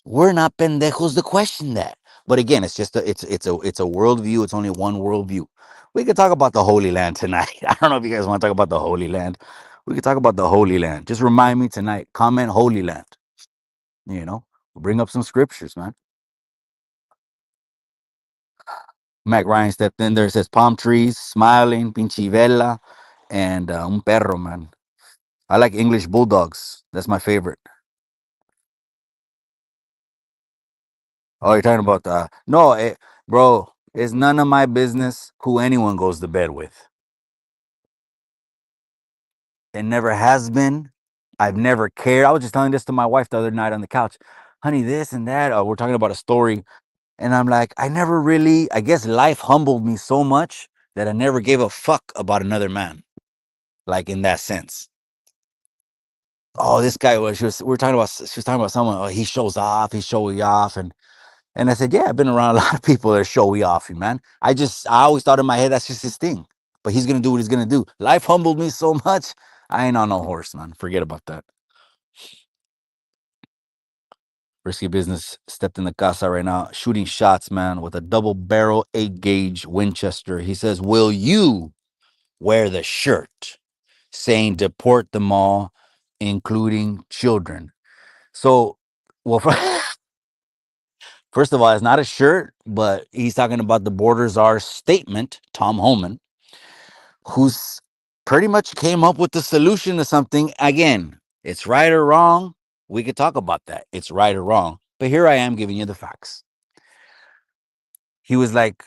we're not pendejos to question that. But again, it's just it's a worldview. It's only one worldview. We could talk about the Holy Land tonight. I don't know if you guys want to talk about the Holy Land. We could talk about the Holy Land. Just remind me tonight. Comment Holy Land. Bring up some scriptures, man. Mac Ryan stepped in there. Says palm trees, smiling, pinche vela, and un perro, man. I like English bulldogs. That's my favorite. Oh, you're talking about the no, bro. It's none of my business who anyone goes to bed with. It never has been. I've never cared. I was just telling this to my wife the other night on the couch. Honey, this and that. We're talking about a story. And I'm like, I never really, I guess life humbled me so much that I never gave a fuck about another man. Like in that sense. Oh, this guy was, we were talking about, she was talking about someone, oh, he shows off, he's showy off. And I said, yeah, I've been around a lot of people that are showy off, man. I always thought in my head, that's just his thing. But he's going to do what he's going to do. Life humbled me so much. I ain't on no horse, man. Forget about that. Risky business stepped in the casa right now, shooting shots, man, with a double barrel 8 gauge Winchester. He says, will you wear the shirt saying deport them all, including children? So, well, first of all, it's not a shirt, but he's talking about the Borders Are statement, Tom Homan, who's pretty much came up with the solution to something. Again, it's right or wrong. We could talk about that. It's right or wrong. But here I am giving you the facts. He was like,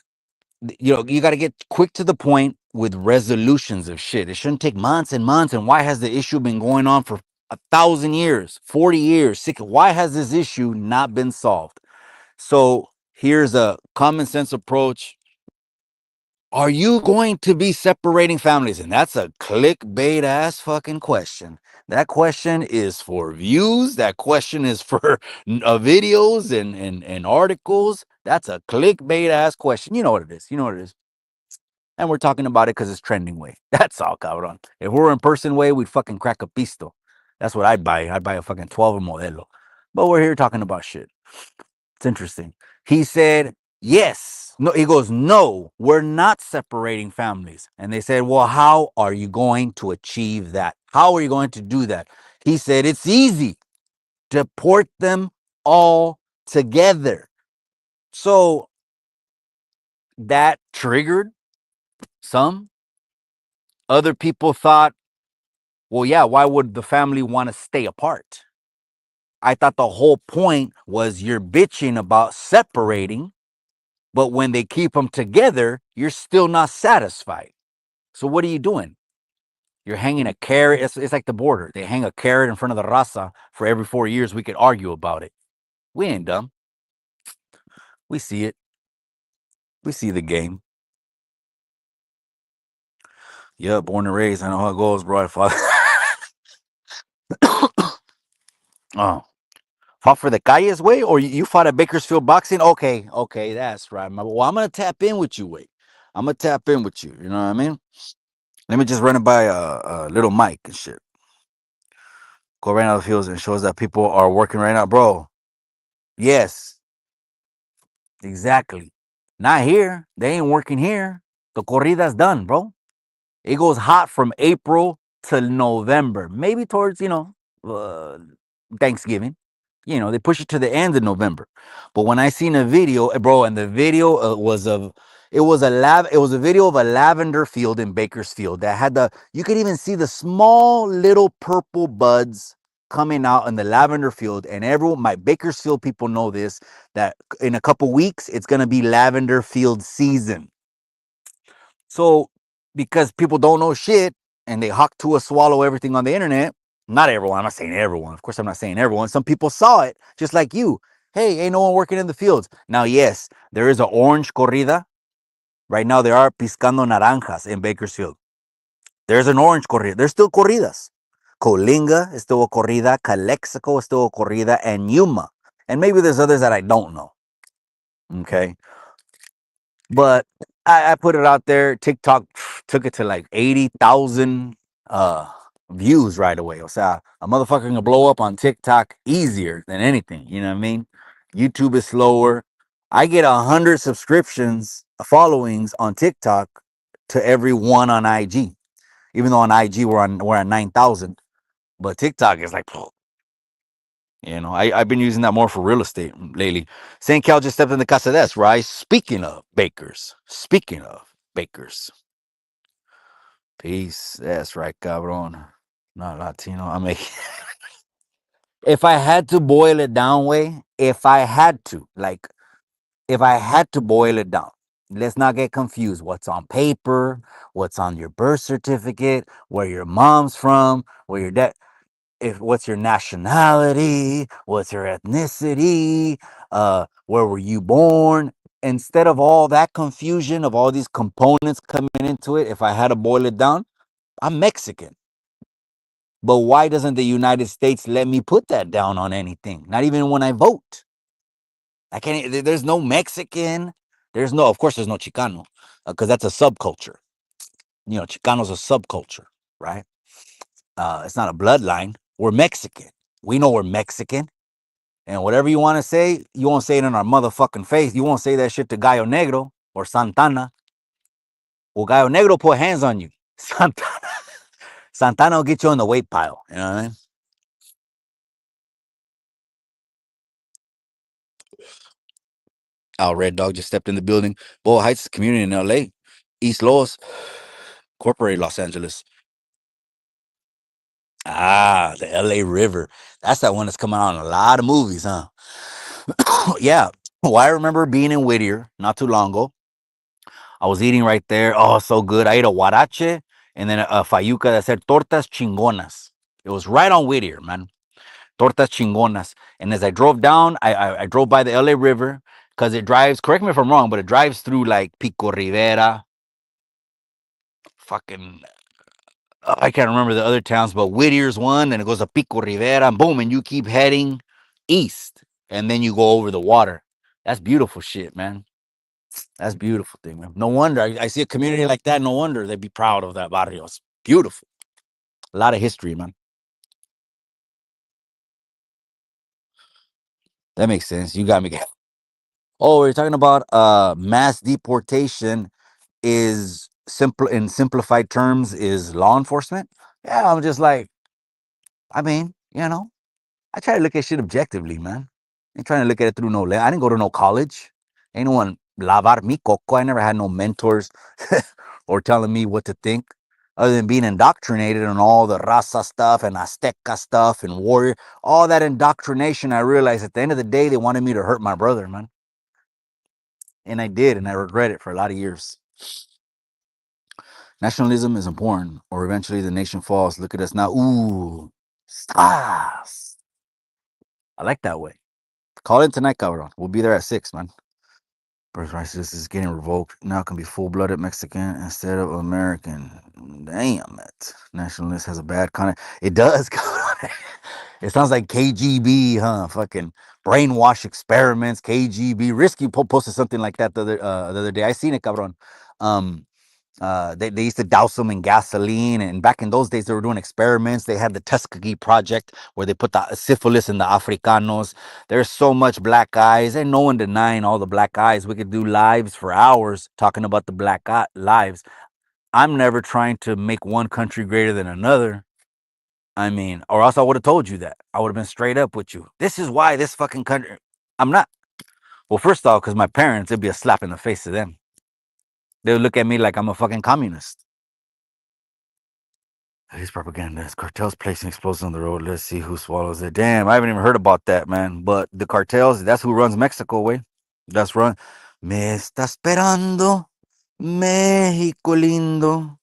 you got to get quick to the point with resolutions of shit. It shouldn't take months and months. And why has the issue been going on for 1,000 years, 40 years? Why has this issue not been solved? So here's a common sense approach. Are you going to be separating families? And that's a clickbait ass fucking question. That question is for views. That question is for videos and articles. That's a clickbait ass question. You know what it is. You know what it is. And we're talking about it because it's trending way. That's all, cabrón. If we were in person way, we'd fucking crack a pisto. That's what I'd buy. I'd buy a fucking 12 modelo. But we're here talking about shit. It's interesting. He said, yes. No, he goes, no, we're not separating families. And they said, well, how are you going to achieve that? How are you going to do that? He said, it's easy. Deport them all together. So that triggered some. Other people thought, well, yeah, why would the family want to stay apart? I thought the whole point was you're bitching about separating, but when they keep them together, you're still not satisfied. So what are you doing? You're hanging a carrot. It's like the border. They hang a carrot in front of the raza for every 4 years. We could argue about it. We ain't dumb. We see it. We see the game. Yeah, born and raised. I know how it goes, bro. Father. Oh. Fought for the calles way, or you fought at Bakersfield boxing? Okay, that's right. Well, I'm gonna tap in with you, wait. I'm gonna tap in with you. You know what I mean? Let me just run it by little Mike and shit. Go right out the fields and shows that people are working right now, bro. Yes, exactly. Not here. They ain't working here. The corrida's done, bro. It goes hot from April to November, maybe towards uh, Thanksgiving. They push it to the end of November. But when I seen a video, bro, and the video it was a video of a lavender field in Bakersfield that had you could even see the small little purple buds coming out in the lavender field. And everyone, my Bakersfield people know this, that in a couple weeks it's gonna be lavender field season. So because people don't know shit and they hawk to a swallow everything on the internet, not everyone, I'm not saying everyone. Of course, I'm not saying everyone. Some people saw it just like you. Hey, ain't no one working in the fields. Now, yes, there is an orange corrida. Right now, there are piscando naranjas in Bakersfield. There's an orange corrida. There's still corridas. Colinga is still a corrida. Calexico is still a corrida. And Yuma. And maybe there's others that I don't know. Okay. But I put it out there. TikTok took it to like 80,000 views right away. O sea, a motherfucker can blow up on TikTok easier than anything. You know what I mean? YouTube is slower. I get 100 subscriptions, followings on TikTok to every one on IG. Even though on IG we're at 9,000, but TikTok is like, I've been using that more for real estate lately. St. Cal just stepped in the casa des, right? Speaking of bakers. Peace. That's right, cabron. not Latino. I mean, if I had to boil it down, way, if I had to, like, if I had to boil it down, let's not get confused. What's on paper, what's on your birth certificate, where your mom's from, where your dad, if what's your nationality, what's your ethnicity, where were you born? Instead of all that confusion of all these components coming into it, if I had to boil it down, I'm Mexican. But why doesn't the United States let me put that down on anything? Not even when I vote. I can't. There's no Mexican. There's no. Of course, there's no Chicano, because that's a subculture. You know, Chicano's a subculture, right? It's not a bloodline. We're Mexican. We know we're Mexican, and whatever you want to say, you won't say it in our motherfucking face. You won't say that shit to Gallo Negro or Santana. Well, Gallo Negro put hands on you. Santana will get you on the weight pile. You know what I mean? Oh, Red Dog just stepped in the building. Boyle Heights community in LA. East Los, Incorporated, Los Angeles. Ah, the LA River. That's that one that's coming out in a lot of movies, huh? Yeah. Well, I remember being in Whittier not too long ago. I was eating right there. Oh, so good. I ate a huarache and then a fayuca that said tortas chingonas. It was right on Whittier, man. Tortas chingonas. And as I drove down, I drove by the LA River because it drives, correct me if I'm wrong, but it drives through like Pico Rivera, fucking, I can't remember the other towns, but Whittier's one, and it goes to Pico Rivera, and boom, and you keep heading east, and then you go over the water. That's beautiful shit, man. That's beautiful thing, man. No wonder I see a community like that. No wonder they'd be proud of that barrio. It's beautiful. A lot of history, man. That makes sense. You got me. Oh, we're talking about mass deportation is simple in simplified terms is law enforcement. Yeah, I'm just like, I mean, I try to look at shit objectively, man. I ain't trying to look at it through no lens. I didn't go to no college. Ain't no one lavar mi coco. I never had no mentors or telling me what to think, other than being indoctrinated on all the raza stuff and Azteca stuff and warrior. All that indoctrination, I realized at the end of the day, they wanted me to hurt my brother, man. And I did, and I regret it for a lot of years. Nationalism is important, or eventually the nation falls. Look at us now. Ooh, stars. I like that way. Call in tonight, cabrón. We'll be there at 6, man. Birthright is getting revoked. Now can be full-blooded Mexican instead of American. Damn it. Nationalist has a bad kind of. It does. It sounds like KGB, huh? Fucking brainwash experiments, KGB. Risky posted something like that the other day. I seen it, cabron. Um, they used to douse them in gasoline, and back in those days they were doing experiments. They had the Tuskegee Project where they put the syphilis in the Africanos. There's so much black eyes, and no one denying all the black eyes. We could do lives for hours talking about the lives. I'm never trying to make one country greater than another. I mean, or else I would have told you that. I would have been straight up with you. This is why this fucking country. I'm not. Well, first off, because my parents, it'd be a slap in the face to them. They would look at me like I'm a fucking communist. His propaganda. Cartels placing explosives on the road. Let's see who swallows it. Damn, I haven't even heard about that, man. But the cartels, that's who runs Mexico, way. That's run. Me está esperando, México lindo.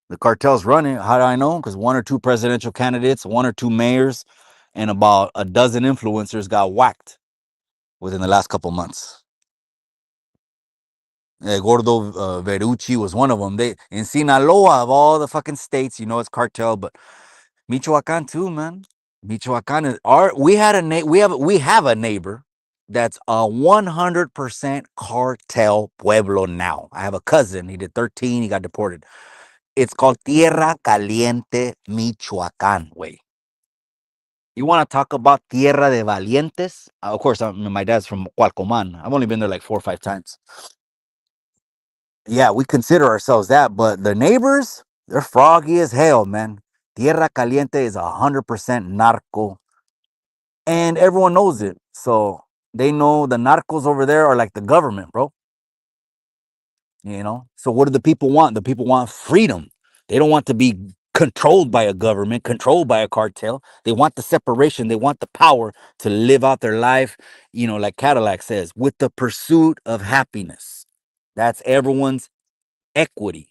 The cartels running. How do I know? Because one or two presidential candidates, one or two mayors, and about a dozen influencers got whacked within the last couple months. Gordo Verucci was one of them. They in Sinaloa of all the fucking states, it's cartel, but Michoacan too, man. Michoacan is we have a neighbor that's a 100% cartel pueblo now. I have a cousin. He did 13. He got deported. It's called Tierra Caliente, Michoacan. Way. You want to talk about Tierra de Valientes? Of course, my dad's from Cualcoman. I've only been there like 4 or 5 times. Yeah, we consider ourselves that, but the neighbors, they're froggy as hell, man. Tierra Caliente is 100% narco, and everyone knows it. So they know the narcos over there are like the government, bro. So what do the people want? The people want freedom. They don't want to be controlled by a government, controlled by a cartel. They want the separation. They want the power to live out their life, like Cadillac says, with the pursuit of happiness. That's everyone's equity.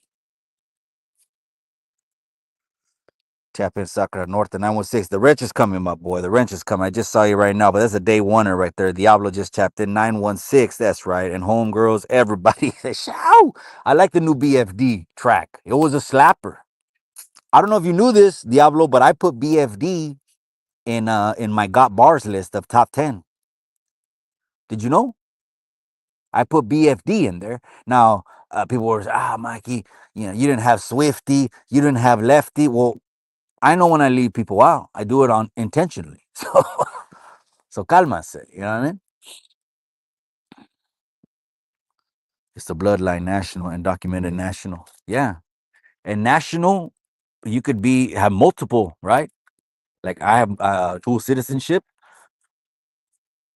Tap in Sakura North the 916. The wrench is coming, my boy. The wrench is coming. I just saw you right now, but that's a day oneer right there. Diablo just tapped in 916. That's right. And homegirls, everybody. Shout! I like the new BFD track. It was a slapper. I don't know if you knew this, Diablo, but I put BFD in my got bars list of top 10. Did you know? I put BFD in there. Now, people were, Mikey, you didn't have Swifty, you didn't have Lefty. Well, I know when I leave people out. I do it on intentionally. So cálmase, you know what I mean? It's the bloodline national and documented national. Yeah. And national, you could have multiple, right? Like I have dual citizenship.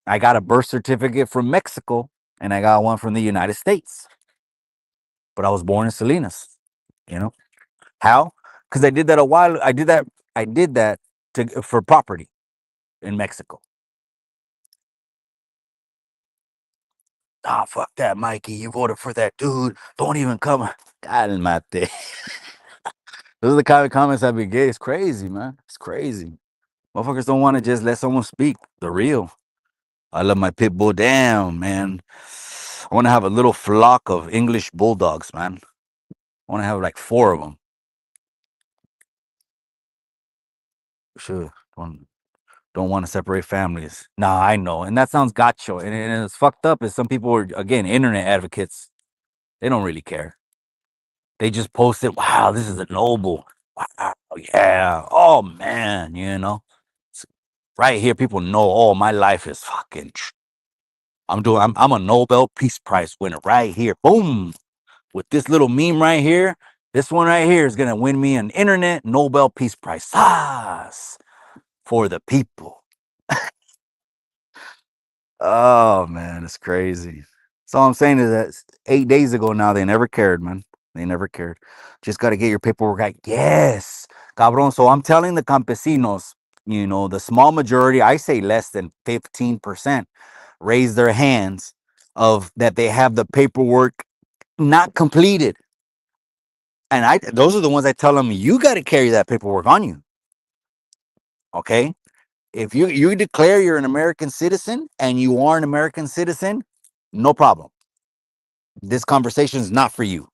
I got a birth certificate from Mexico and I got one from the United States. But I was born in Salinas, you know? How? Because I did that a while. I did that for property in Mexico. Fuck that, Mikey. You voted for that dude. Don't even come. Cálmate. Those are the kind of comments I be getting. It's crazy, man. It's crazy. Motherfuckers don't want to just let someone speak the real. I love my pit bull. Damn, man. I want to have a little flock of English bulldogs, man. I want to have like 4 of them. Sure. Don't want to separate families. Nah, I know. And that sounds gotcha. And it's fucked up is some people are, again, internet advocates. They don't really care. They just post it. Wow, this is a noble. Wow, yeah. Oh, man, It's right here, people know, oh, my life is fucking. I'm a Nobel Peace Prize winner right here. Boom. With this little meme right here, this one right here is going to win me an internet Nobel Peace Prize. For the people. Oh man, it's crazy. So all I'm saying is that 8 days ago now, they never cared, man. They never cared. Just got to get your paperwork right. Yes, cabron. So I'm telling the campesinos, the small majority, I say less than 15%, raise their hands of that they have the paperwork not completed. And those are the ones I tell them, you got to carry that paperwork on you. Okay. If you declare you're an American citizen and you are an American citizen, no problem. This conversation is not for you.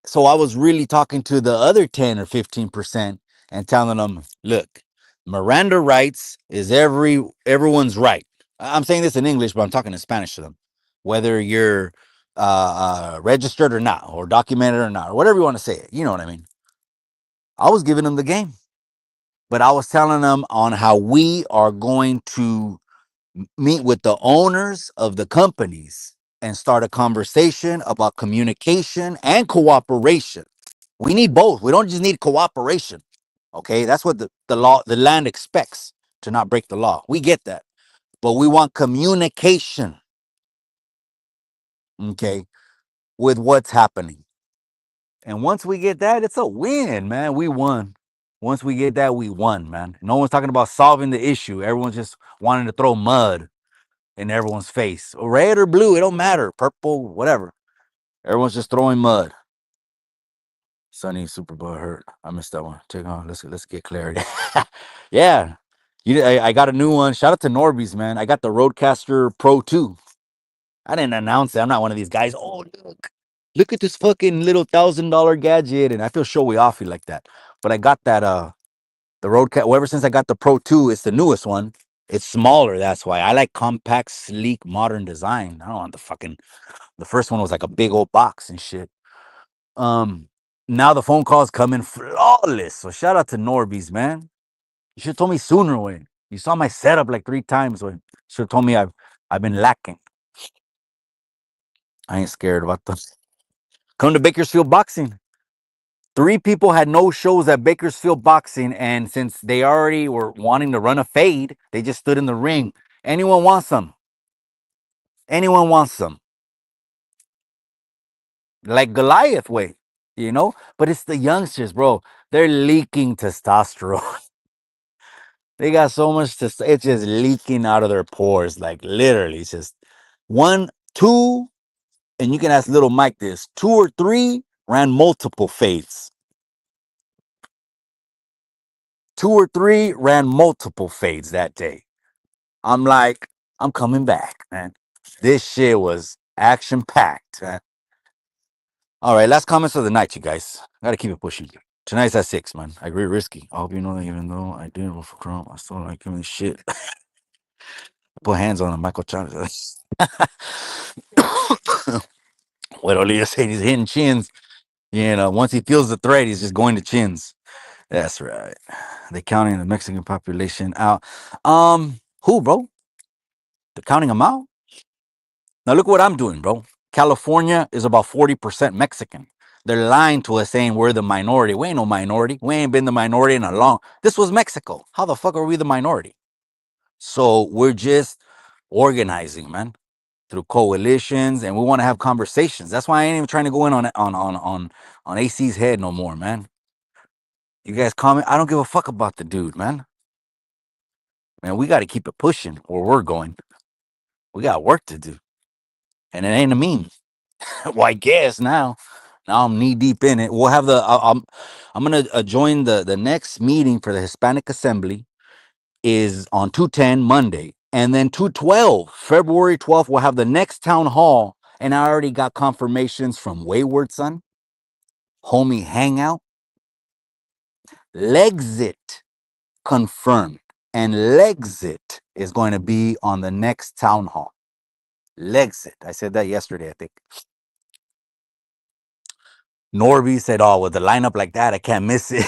So I was really talking to the other 10 or 15% and telling them, look, Miranda rights is everyone's right. I'm saying this in English, but I'm talking in Spanish to them. Whether you're registered or not, or documented or not, or whatever you want to say it. You know what I mean? I was giving them the game, but I was telling them on how we are going to meet with the owners of the companies and start a conversation about communication and cooperation. We need both. We don't just need cooperation. Okay, that's what the land expects, to not break the law. We get that, but we want communication. Okay, with what's happening. And once we get that, it's a win, man. We won. Once we get that, we won, man. No one's talking about solving the issue. Everyone's just wanting to throw mud in everyone's face. Red or blue, it don't matter. Purple, whatever. Everyone's just throwing mud. Sunny Superboy hurt. I missed that one. Take on. Let's get clarity. Yeah. I got a new one. Shout out to Norby's, man. I got the Roadcaster Pro 2. I didn't announce it. I'm not one of these guys. Oh, look at this fucking little $1,000 gadget. And I feel showy offy like that. But I got that the Roadcaster. Well, ever since I got the Pro 2, it's the newest one. It's smaller, that's why. I like compact, sleek, modern design. I don't want the first one was like a big old box and shit. Now the phone calls come in flawless. So shout out to Norby's, man. You should have told me sooner, way. You saw my setup like 3 times, way. Should have told me I've been lacking. I ain't scared about this. Come to Bakersfield Boxing. 3 people had no shows at Bakersfield Boxing, and since they already were wanting to run a fade, they just stood in the ring. Anyone wants some? Anyone wants some? Like Goliath way. you know. But it's the youngsters, bro. They're leaking testosterone. They got so much it's just leaking out of their pores, like literally. It's just one, two, and you can ask little Mike this: two or three ran multiple fades. Two or three ran multiple fades that day. I'm like, I'm coming back, man. This shit was action packed. All right, last comments of the night, you guys. Gotta keep it pushing. Tonight's at 6, man. I agree, risky. I hope you know that even though I didn't vote for Trump, I still like him and shit. Put hands on him, Michael Chavez. What Olivia said, he's hitting chins. You know, once he feels the threat, he's just going to chins. That's right. They counting the Mexican population out. Who, bro? They're counting them out? Now look what I'm doing, bro. California is about 40% Mexican. They're lying to us saying we're the minority. We ain't no minority. We ain't been the minority in a long. This was Mexico. How the fuck are we the minority? So we're just organizing, man, through coalitions, and we want to have conversations. That's why I ain't even trying to go in on AC's head no more, man. You guys comment. I don't give a fuck about the dude, man. Man, we got to keep it pushing where we're going. We got work to do, and it ain't a meme. Well, I guess now I'm knee deep in it. We'll have I'm gonna join the next meeting for the Hispanic Assembly is on 210 Monday, and then 212 February 12th we'll have the next town hall, and I already got confirmations from Wayward Son, Homie Hangout, Legsit confirmed, and Legsit is going to be on the next town hall. Legsit, I said that yesterday, I think. Norby said, "Oh, with the lineup like that, I can't miss it."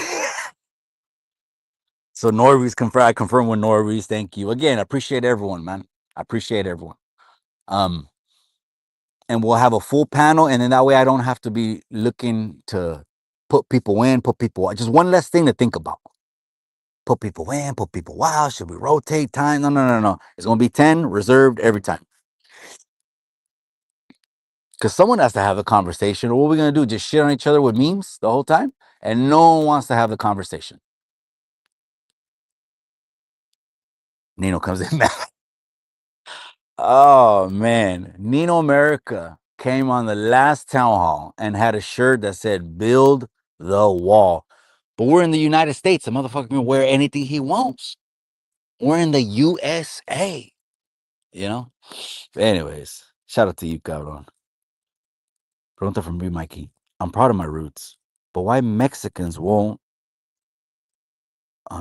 So Norby's confirmed. I confirm with Norby's. Thank you again. I appreciate everyone, man. I appreciate everyone. Um, and we'll have a full panel, and then that way I don't have to be looking to put people in, put people out. Just one less thing to think about. Put people in, put people out. Should we rotate time? No, no, no, no. It's gonna be 10 reserved every time. Because someone has to have a conversation. Or what are we gonna do? Just shit on each other with memes the whole time? And no one wants to have the conversation. Nino comes in mad. Oh man, Nino America came on the last town hall and had a shirt that said "Build the Wall." But we're in the United States. The motherfucker can wear anything he wants. We're in the USA. You know. Anyways, shout out to you, cabrón. Pregunta from me, Mikey. I'm proud of my roots, but why Mexicans won't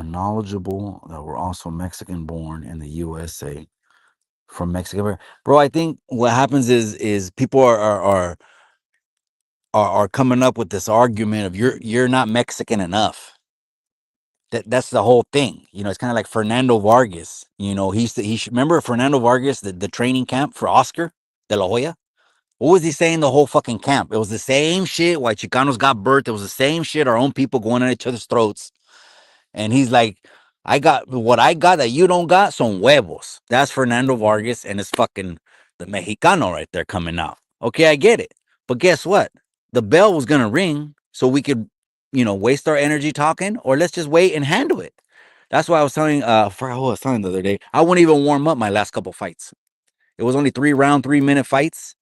knowledgeable that we're also Mexican born in the USA from Mexico, bro? I think what happens is people are coming up with this argument of you're not Mexican enough. That's the whole thing. You know, it's kind of like Fernando Vargas. You know, remember Fernando Vargas, the training camp for Oscar De La Hoya. What was he saying the whole fucking camp? It was the same shit. Why Chicanos got birthed. It was the same shit. Our own people going at each other's throats. And he's like, I got what I got that you don't got, son huevos. That's Fernando Vargas, and it's fucking the Mexicano right there coming out. Okay, I get it. But guess what? The bell was gonna ring so we could, waste our energy talking, or let's just wait and handle it. That's why I was telling for who I was telling the other day. I wouldn't even warm up my last couple fights. It was only 3 round, 3 minute fights.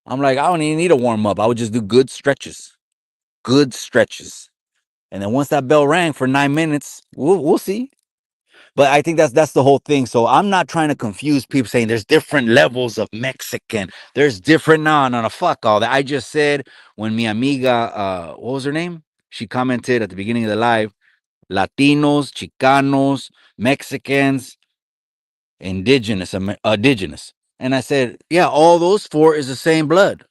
I'm like, I don't even need to warm up. I would just do good stretches. Good stretches. And then once that bell rang for 9 minutes, we'll see. But I think that's the whole thing. So I'm not trying to confuse people saying there's different levels of Mexican. There's different. No, no, no. Fuck all that. I just said when mi amiga, what was her name? She commented at the beginning of the live, Latinos, Chicanos, Mexicans, indigenous. And I said, yeah, all those four is the same blood.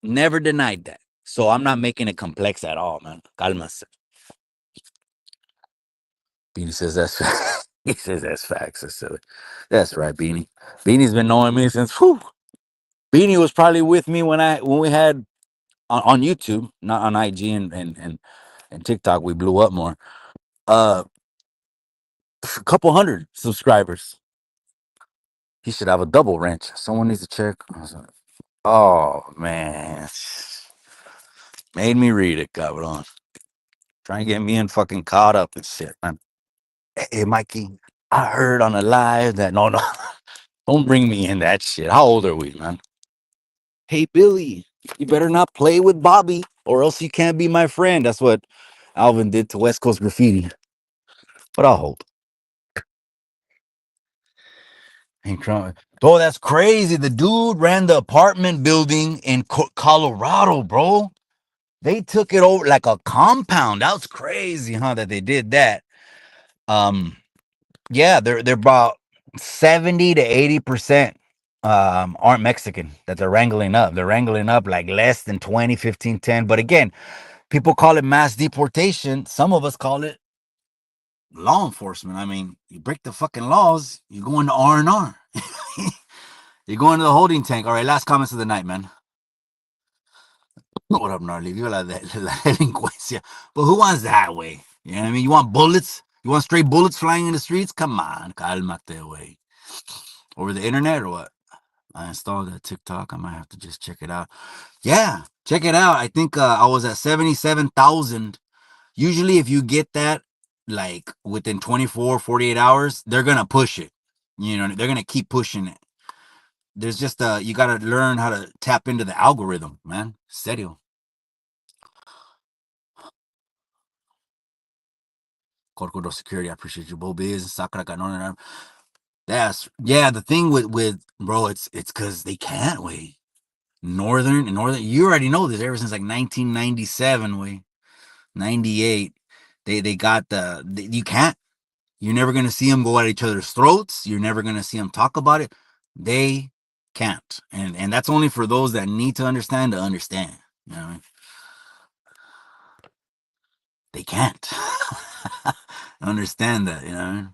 Never denied that. So I'm not making it complex at all, man. Calmas. Beanie says that's facts. He says that's facts. That's silly. That's right, Beanie. Beanie's been knowing me since. Whew. Beanie was probably with me when we had on YouTube, not on IG and TikTok. We blew up more. A couple hundred subscribers. He should have a double ranch. Someone needs to check. Oh man, made me read it, cabrón. Trying to get me in fucking caught up and shit, man. Hey, Mikey, I heard on a live that no, don't bring me in that shit. How old are we, man? Hey, Billy, you better not play with Bobby, or else you can't be my friend. That's what Alvin did to West Coast Graffiti. But I'll hold. Ain't trying. Oh, that's crazy. The dude ran the apartment building in Colorado, bro. They took it over like a compound. That was crazy, huh? That they did that. Um, yeah, they're about 70 to 80% aren't Mexican that they're wrangling up. They're wrangling up like less than 20, 15, 10. But again, people call it mass deportation. Some of us call it law enforcement. I mean, you break the fucking laws, you go into R&R. You go into the holding tank. All right, last comments of the night, man. What up, gnarly? Viva la delincuencia. But who wants that way? You know what I mean? You want bullets? You want straight bullets flying in the streets? Come on, calmate, way. Over the internet or what? I installed that TikTok. I might have to just check it out. Yeah, check it out. I think I was at 77,000. Usually, if you get that like within 24, 48 hours, they're going to push it. You know, they're going to keep pushing it. There's just you got to learn how to tap into the algorithm, man. Serio. Corcodo Security, I appreciate you. Bo Biz, Sakura Canon. That's yeah. The thing with bro, it's because they can't wait. Northern. You already know this ever since like 1997, way 98. They got you can't. You're never gonna see them go at each other's throats. You're never gonna see them talk about it. They can't, and that's only for those that need to understand to understand. You know, what I mean? They can't understand that. You know, what I mean?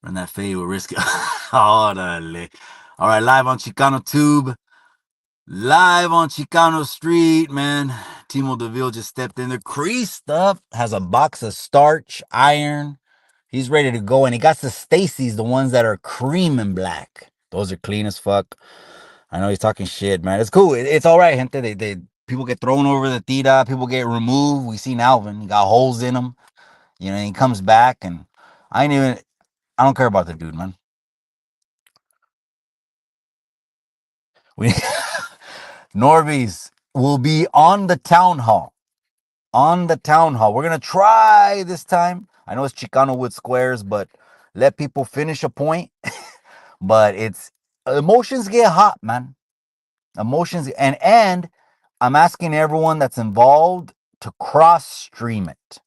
Run that fade with risk. Órale. All right, live on Chicano Tube. Live on Chicano Street, man. Timo DeVille just stepped in there, creased up, has a box of starch, iron. He's ready to go. And he got the Stacy's, the ones that are cream and black. Those are clean as fuck. I know he's talking shit, man. It's cool. It's all right, gente. They people get thrown over the tira, people get removed. We seen Alvin. He got holes in him. You know, he comes back and I don't care about the dude, man. We Norby's will be on the town hall. On the town hall. We're gonna try this time. I know it's Chicano with squares, but let people finish a point. But it's emotions get hot, man. Emotions and I'm asking everyone that's involved to cross stream it.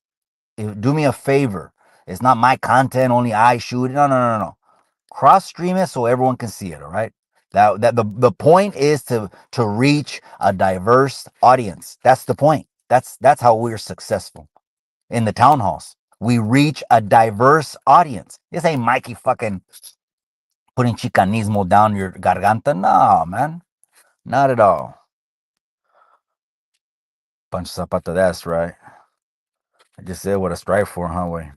Do me a favor. It's not my content, only I shoot it. No. Cross stream it so everyone can see it, all right? That the point is to reach a diverse audience. That's the point. That's how we're successful in the town halls. We reach a diverse audience. This ain't Mikey fucking putting chicanismo down your garganta. No, man. Not at all. Punch zapato, that's right. I just said what I strive for, huh, way.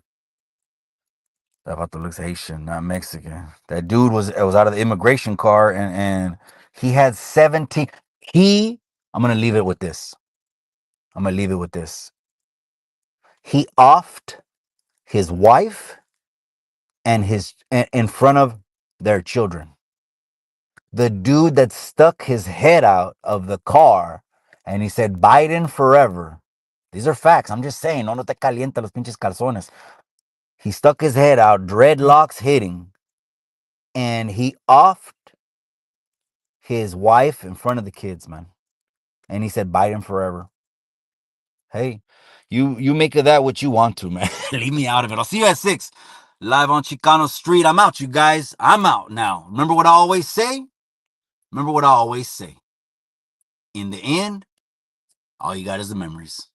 Zapato looks Haitian, not Mexican. That dude was out of the immigration car and he had 17. I'm gonna leave it with this. He offed his wife and his in front of their children. The dude that stuck his head out of the car and he said Biden forever. These are facts. I'm just saying, no te calienta los pinches calzones. He stuck his head out, dreadlocks hitting, and he offed his wife in front of the kids, man. And he said Biden forever. Hey, you make of that what you want to, man. Leave me out of it. I'll see you at 6. Live on Chicano Street. I'm out, you guys. I'm out now. Remember what I always say? In the end, all you got is the memories.